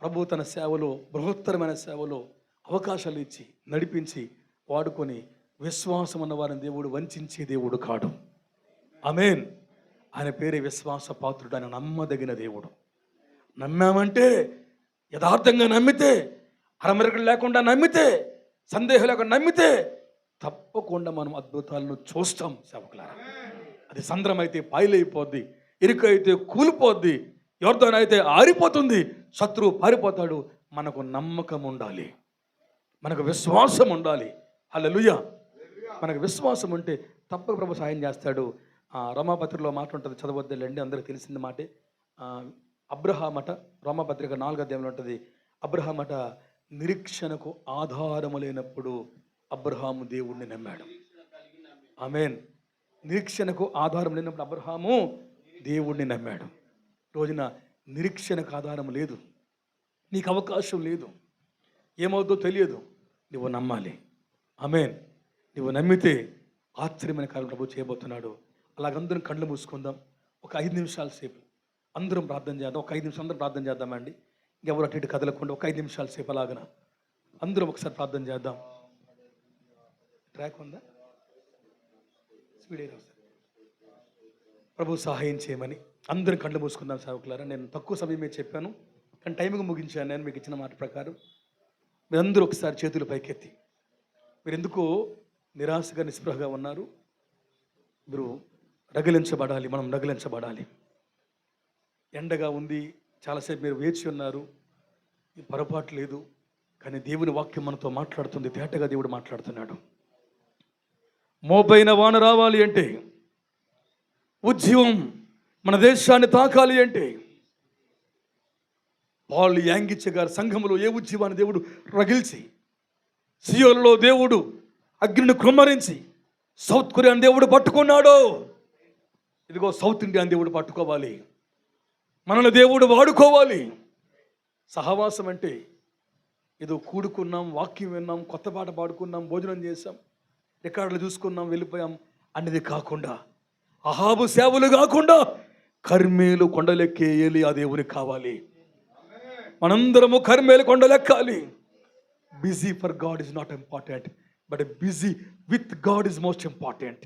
ప్రభు తన సేవలో, బృహత్తరమైన సేవలో అవకాశాలు ఇచ్చి నడిపించి వాడుకొని విశ్వాసం అన్న వారిని దేవుడు వంచే దేవుడు కాడు. ఆమేన్. ఆయన పేరే విశ్వాస పాత్రుడు, ఆయన నమ్మదగిన దేవుడు. నమ్మామంటే, యథార్థంగా నమ్మితే, అరమరికలు లేకుండా నమ్మితే, సందేహం లేకుండా నమ్మితే తప్పకుండా మనం అద్భుతాలను చూస్తాం సేవకులారా. అది సంద్రం అయితే పాయలైపోద్ది, ఇరుక అయితే కూలిపోద్ది, యోర్దాను అయితే ఆరిపోతుంది, శత్రువు పారిపోతాడు. మనకు నమ్మకం ఉండాలి, మనకు విశ్వాసం ఉండాలి. హల్లెలూయా. మనకు విశ్వాసం ఉంటే తప్పక ప్రభు సాయం చేస్తాడు. రోమాపత్రికలో మాట ఉంటుంది, చదవద్దులేండి, అందరికీ తెలిసింది మాటే. అబ్రహామట, రోమాపత్రిక 4వ అధ్యాయంలో ఉంటుంది. అబ్రహామట నిరీక్షణకు ఆధారము లేనప్పుడు అబ్రహాము దేవుణ్ణి నమ్మాడు. ఆమేన్. నిరీక్షణకు ఆధారం లేనప్పుడు అబ్రహాము దేవుణ్ణి నమ్మాడు. రోజున నిరీక్షణకు ఆధారం లేదు, నీకు అవకాశం లేదు, ఏమవుతుందో తెలియదు, నువ్వు నమ్మాలి. ఆమేన్. నువ్వు నమ్మితే ఆశ్చర్యమైన కార్యం ప్రభు చేయబోతున్నాడు. అలాగందరం కళ్ళు మూసుకుందాం. ఒక 5 నిమిషాల సేపు అందరం ప్రార్థన చేద్దాం. ఒక 5 నిమిషాలు అందరం ప్రార్థన చేద్దామండి. ఎవరు అటు ఇటు కదలకుండా ఒక 5 నిమిషాల సేపు అలాగన అందరం ఒకసారి ప్రార్థన చేద్దాం. ట్రాక్ ఉందా? స్పీడ్ అయినా సార్. ప్రభు సహాయం చేయమని అందరం కళ్ళు మూసుకుందాం సేవకులారా. నేను తక్కువ సమయమే చెప్పాను, కానీ టైంకి ముగించాను. నేను మీకు ఇచ్చిన మాట ప్రకారం మీరందరూ ఒకసారి చేతులు పైకెత్తి, మీరు ఎందుకో నిరాశగా నిస్పృహగా ఉన్నారు, మీరు రగిలించబడాలి, మనం రగిలించబడాలి. ఎండగా ఉంది, చాలాసేపు మీరు వేచి ఉన్నారు, పొరపాటు లేదు, కానీ దేవుని వాక్యం మనతో మాట్లాడుతుంది. తేటగా దేవుడు మాట్లాడుతున్నాడు. మోపైన వాన రావాలి అంటే, ఉజ్జీవం మన దేశాన్ని తాకాలి అంటే, పాల్ యాంగిచ్చ గారి సంఘములో ఏ ఉజ్జీవాన్ని దేవుడు రగిల్చి, సియోలులో దేవుడు అగ్నిని కుమ్మరించి సౌత్ కొరియాని దేవుడు పట్టుకున్నాడు. ఇదిగో సౌత్ ఇండియాని దేవుడు పట్టుకోవాలి, మనల్ని దేవుడు వాడుకోవాలి. సహవాసం అంటే ఏదో కూడుకున్నాం, వాక్యం విన్నాం, కొత్త పాట పాడుకున్నాం, భోజనం చేసాం, రికార్డులు చూసుకున్నాం, వెళ్ళిపోయాం అనేది కాకుండా, అహాబు సేవలు కాకుండా కర్మేలు కొండలెక్కే ఏలియా దేవునికి కావాలి. మనందరము కర్మేలు కొండలెక్కాలి. Busy for God is not important, but busy with God is most important.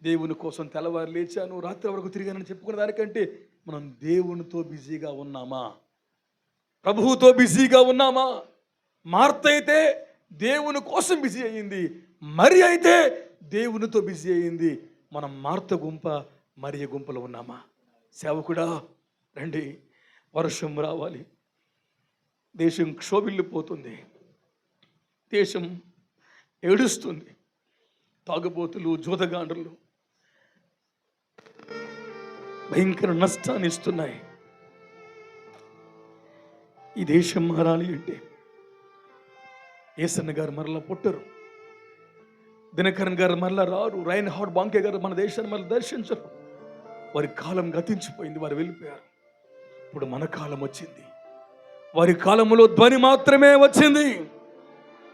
దేవుని కోసం తెల్లవారు లేచాను, రాత్రి వరకు తిరిగానని చెప్పుకునే దానికంటే మనం దేవునితో బిజీగా ఉన్నామా? ప్రభువుతో బిజీగా ఉన్నామా? మార్త అయితే దేవుని కోసం బిజీ అయ్యింది, మరి అయితే దేవునితో బిజీ అయ్యింది. మనం మార్త గుంప, మరియ గుంపలో ఉన్నామా? సేవకుడా రండి, వర్షం రావాలి. దేశం క్షోభిల్లిపోతుంది, దేశం ఏడుస్తుంది. తాగుబోతులు, జూదగాండ్రులు భయంకర నష్టాన్ని ఇస్తున్నాయి. ఈ దేశం మారాలి అంటే ఏసన్న గారు మరలా పుట్టరు, దినకరన్ గారు మరలా రారు, రైన్ హార్డ్ బాంకే గారు మన దేశాన్ని మరలా దర్శించరు. వారి కాలం గతించిపోయింది, వారు వెళ్ళిపోయారు. ఇప్పుడు మన కాలం వచ్చింది. వారి కాలంలో ధ్వని మాత్రమే వచ్చింది,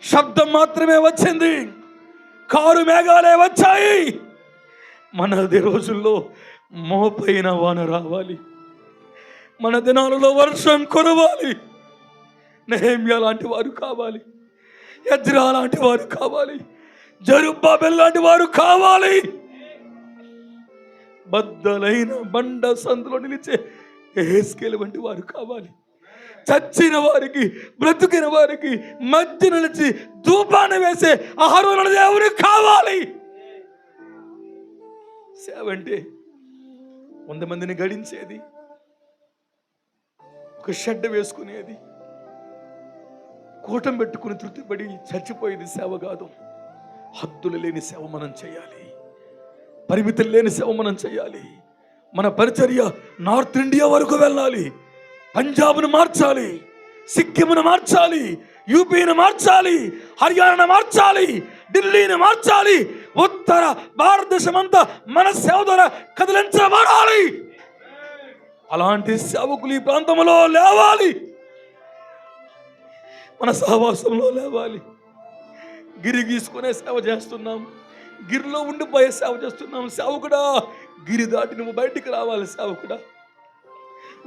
శబ్దం మాత్రమే వచ్చింది, కారు మేఘాలే వచ్చాయి. మనది రోజుల్లో మోపైన వాన రావాలి, మన దినాలలో వర్షం కురవాలి. నెహెమ్యా లాంటి వారు కావాలి, ఎజ్రా లాంటి వారు కావాలి, జెరుబ్బాబెల్ లాంటి వారు కావాలి. బద్దలైన బండ సందులో నిలిచే యెహెజ్కేలు వంటి వారు కావాలి. చచ్చిన వారికి, బ్రతుకిన వారికి మధ్య నిలిచి ధూపాన్ని వేసే అహరోను దేవుడు కావాలి. సేవ అంటే 100 మందిని గడించేది, ఒక షెడ్ వేసుకునేది, కూటం పెట్టుకుని తృప్తిపడి చచ్చిపోయేది సేవ కాదు. హద్దులు లేని సేవ మనం చేయాలి, పరిమితులు లేని సేవ మనం చేయాలి. మన పరిచర్య నార్త్ ఇండియా వరకు వెళ్ళాలి, పంజాబ్ను మార్చాలి, సిక్కింను మార్చాలి, యూపీని మార్చాలి, హర్యానాను మార్చాలి, ఢిల్లీని మార్చాలి. ఉత్తర భారతదేశం అంతా మన సేవ ద్వారా కదిలించబడాలి. అలాంటి సేవకులు ఈ ప్రాంతంలో లేవాలి, మన సహవాసంలో లేవాలి. గిరి గీసుకునే సేవ చేస్తున్నాం, గిరిలో ఉండిపోయే సేవ చేస్తున్నాం. సేవకుడా, గిరి దాటి నువ్వు బయటికి రావాలి. సేవకుడా,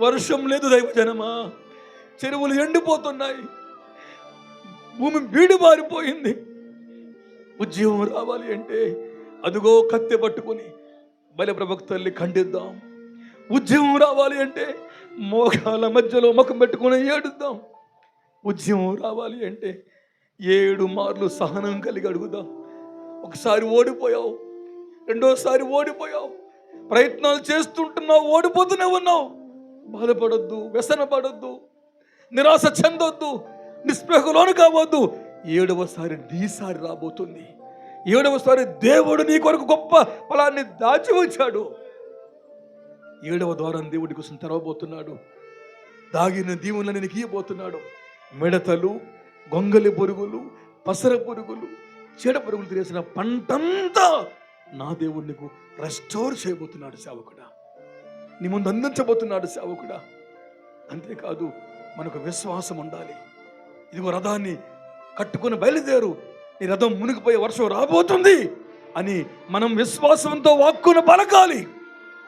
వర్షం లేదు దైవజనమా, చెరువులు ఎండిపోతున్నాయి, భూమి బీడు బారిపోయింది. ఉద్యమం రావాలి అంటే అదుగో కత్తె పట్టుకుని బలి ప్రవక్తల్ని ఖండిద్దాం. ఉద్యమం రావాలి అంటే మోకాల మధ్యలో ముఖం పెట్టుకుని ఏడుద్దాం. ఉద్యమం రావాలి అంటే 7 మార్లు సహనం కలిగి అడుగుదాం. ఒకసారి ఓడిపోయావు, రెండోసారి ఓడిపోయావు, ప్రయత్నాలు చేస్తుంటున్నావు, ఓడిపోతూనే ఉన్నావు. బాధపడొద్దు, వ్యసన పడొద్దు, నిరాశ చెందొద్దు, నిస్పృహలోను కావద్దు. 7వసారి నీసారి రాబోతుంది. 7వసారి దేవుడు నీ కొరకు గొప్ప ఫలాన్ని దాచి ఉంచాడు. 7వ ద్వారం దేవుడి కోసం తెరవబోతున్నాడు. దాగిన దీవులను నీకు ఇయ్యబోతున్నాడు. మిడతలు, గొంగలి పురుగులు, పసర పురుగులు, చీడ పురుగులు తినేసిన పంటంతా నా దేవుడు నీకు రెస్టోర్ చేయబోతున్నాడు. సేవకుడా, నీ ముందు అందించబోతున్నాడు. సేవకుడా, అంతేకాదు మనకు విశ్వాసం ఉండాలి. ఇదిగో రథాన్ని కట్టుకుని బయలుదేరు, నీ రథం మునిగిపోయే వర్షం రాబోతుంది. అని మనం విశ్వాసంతో వాక్కును పలకాలి.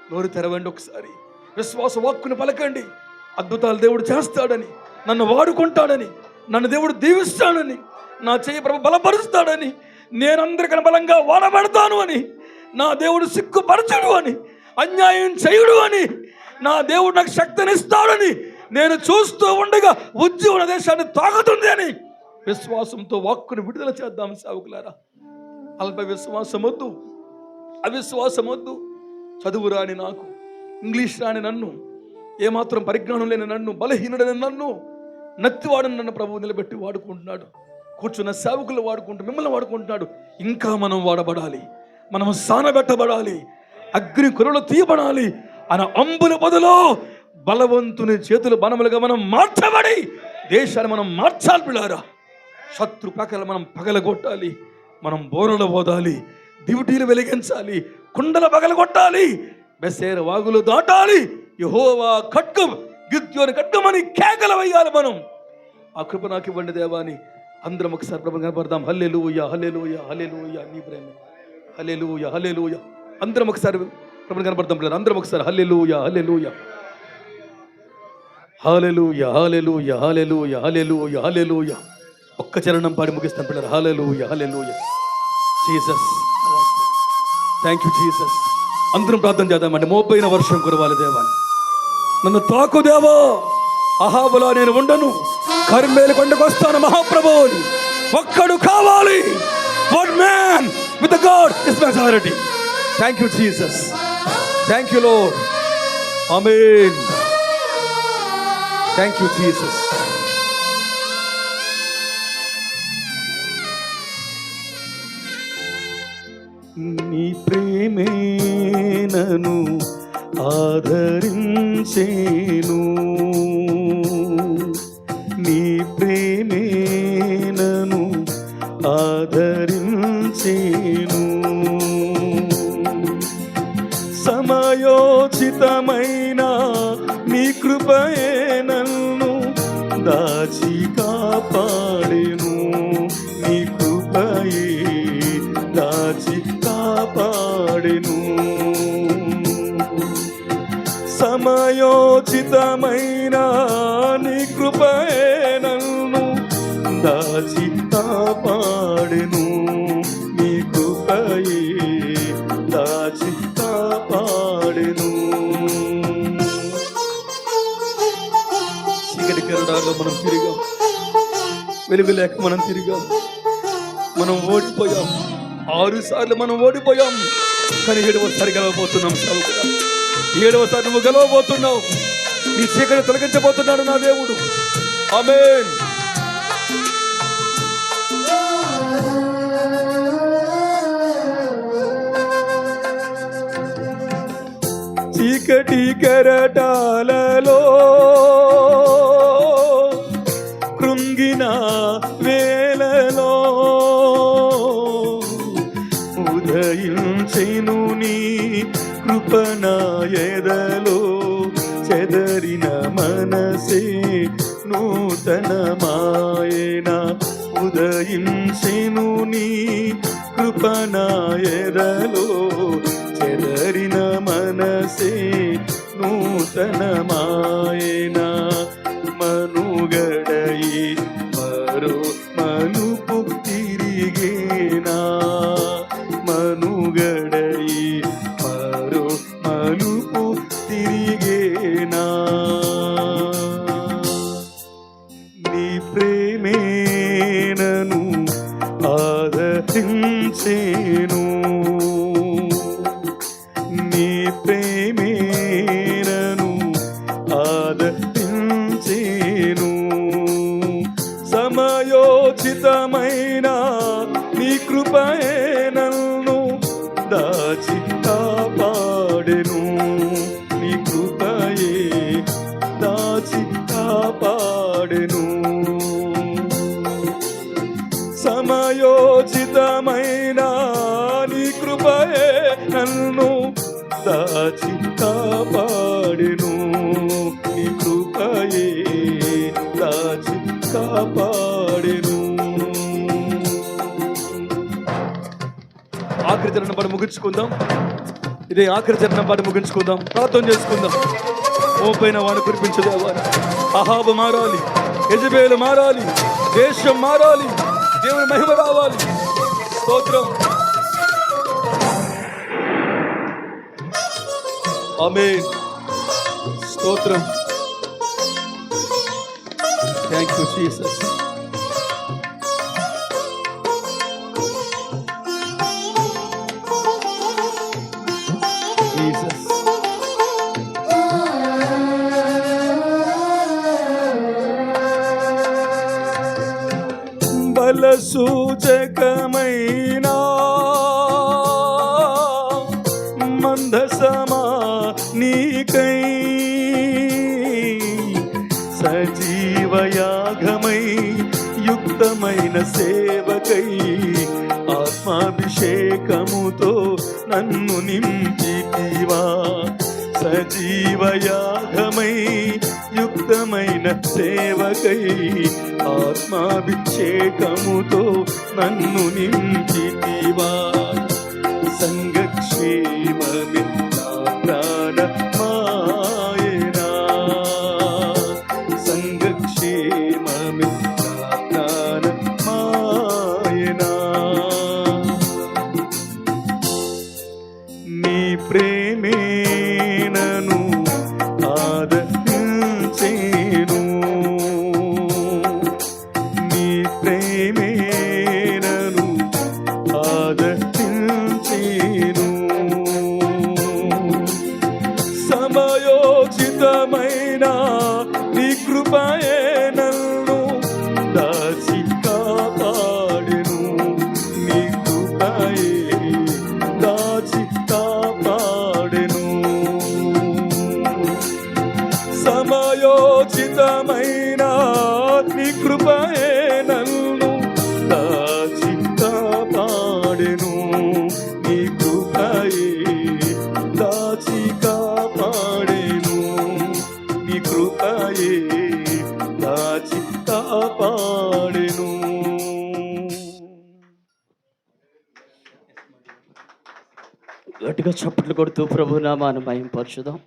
నోరు తెరవండి ఒకసారి, విశ్వాస వాక్కును పలకండి. అద్భుతాలు దేవుడు చేస్తాడని, నన్ను వాడుకుంటాడని, నన్ను దేవుడు దీవిస్తాడని, నా చేయి ప్రభు బలపరుస్తాడని, నేనందరికన్నా బలంగా వాడబడతాను అని, నా దేవుడు సిగ్గుపరచుడు అని, అన్యాయం చేయుడు అని, నా దేవుడు నాకు శక్తినిస్తాడని, నేను చూస్తూ ఉండగా ఉజ్జీవన దేశాన్ని తాగుతుంది అని విశ్వాసంతో వాక్కును విడుదల చేద్దాం సేవకులారా. అల్ప విశ్వాసం వద్దు, అవిశ్వాసం వద్దు. చదువు రాని నాకు, ఇంగ్లీష్ రాని నన్ను, ఏమాత్రం పరిజ్ఞానం లేని నన్ను, బలహీనుడని నన్ను, నత్తివాడని నన్ను ప్రభువు నిలబెట్టి వాడుకుంటున్నాడు. కూర్చున్న సేవకులు వాడుకుంటూ మిమ్మల్ని వాడుకుంటున్నాడు. ఇంకా మనం వాడబడాలి, మనం సానబెట్టబడాలి, అగ్ని కురలు తీయబడాలి అన్న అంబుల బదులో బలవంతుని చేతులు బలములుగా మనం మార్చబడి దేశాన్ని మనం మార్చాలి పిల్లారా. శత్రు పక్కల మనం పగలగొట్టాలి, మనం బోరలు పోదాలి, డ్యూటీలు వెలిగించాలి, కుండల పగలగొట్టాలి, బెసేర వాగులు దాటాలి. యెహోవా ఖడ్గం గిద్యోని ఖడ్గమని కేకలు వేయాలి మనం. ఆ కృప నాకు ఇవ్వండి దేవాని అందరం ఒకసారి ప్రభువుని కనపడదాం. హల్లెలూయా హల్లెలూయా హల్లెలూయా, నీ ప్రేమ హల్లెలూయా హల్లెలూయా. అందరం ఒకసారి ప్రభువుని కనపడదాం పిల్లలు, అందరం ఒకసారి హల్లెలూయా హల్లెలూయా హల్లెలూయా హల్లెలూయా హల్లెలూయా హల్లెలూయా హల్లెలూయా. ఒక్క చరణం పాడి ముగిస్తాం పిల్లలు. Hallelujah hallelujah. Jesus, thank you Jesus. అందరం ప్రార్థన చేద్దామండి. మోపైన వర్షం కురవాలి దేవా, నన్ను తాకు దేవా. అహాబులా నేను ఉండను, కర్మేలు కొండకు వస్తాను మహాప్రభువుని. ఒక్కడు కావాలి. One man with God is majority. Thank you Jesus, thank you lord. Amen. Thank you Jesus. నీ ప్రేమే నన్ను ఆదరించేను, నీ ప్రేమే నన్ను ఆదరించేను. సమయోచితమైన నీ కృపయే నన్ను దాచి కాపాడెను, నీ కృపయే దాచి కాపాడెను. సమయోచితమైన నీ కృపయే నన్ను దాచి కాపాడెను, నీ కృపయే దాచి కాపాడెను. చీకటి కెరడాల్లో మనం తిరిగాం, వెలుగు లేక మనం తిరిగాం, మనం ఓడిపోయాం. 6 సార్లు మనం ఓడిపోయాం, కానీ 7వసారి గెలవబోతున్నాం. 7వసారి నువ్వు గెలవబోతున్నావు. నీ చీకటి తొలగించబోతున్నాడు నా దేవుడు. ఆమేన్. చీకటి కెరటాలలో కృంగిన వేళలో ఉదయించెను నీ కృపణ ఎదలో. చెదరిన మనసే నూతనమాయన ఉదయించెను నీ కృపణ ఎదలో. చెదరిన మనసే నూతనమాయన మనుగడయి మరో మలుపు తిరిగేనా, మనుగడయి మరో మలుపు తిరిగేనా. నీ ప్రేమే నన్ను ఆదరించేను, నీ ప్రేమే నన్ను ఆదరించేను. సమయోచితమైన నీ కృపయే నన్ను దాచి కాపాడెను, నీ కృపయే దాచి కాపాడెను. సమయోచితమైన నీ కృపయే నన్ను దాచి కాపాడెను, నీ కృపయే దాచి కాపాడెను. ఆఖరి చరణం పాట ముగించుకుందాం. ఇదే ఆఖరి చరణం పాట ముగించుకుందాం. ప్రార్థన చేసుకుందాం. మోపైన వాడు కురిపించదేవారు. అహాబు మారాలి, యెజబెలు మారాలి, దేశం మారాలి, దేవుని మహిమ రావాలి. స్తోత్రం. ఆమేన్. స్తోత్రం. Thank you Jesus. జీసస్. బలసూచకమైనా మందసమా నీకై సజీవయాగమై యుక్తమైన సేవకై ఆత్మాభిషేకముతో నన్ను నింపితివా. సజీవయాగమై యుక్తమైన సేవకై ఆత్మాభిషేకముతో నన్ను నింపితివా. సంఘక్షేమమే నా ప్రాణమాయనా, సంఘక్షేమమే నా ప్రాణమాయనా. నీ ప్రేమే నన్ను ఆదరించెను, నీ ప్రేమే నన్ను ఆదరించెను. సమయోచితమైన నీ కృపయే నన్ను దాచి కాపాడెను, నీ కృపయే దాచి కాపాడెను. సమయోచితమైన నీ కృపయే నన్ను దాచి కాపాడెను, నీ కృపయే దాచి కాపాడెను, నీ కృపయే దాచి కాపాడెను. గట్టిగా చప్పట్లు కొడుతూ ప్రభు నామాన్ని మహిమపరచుదాం.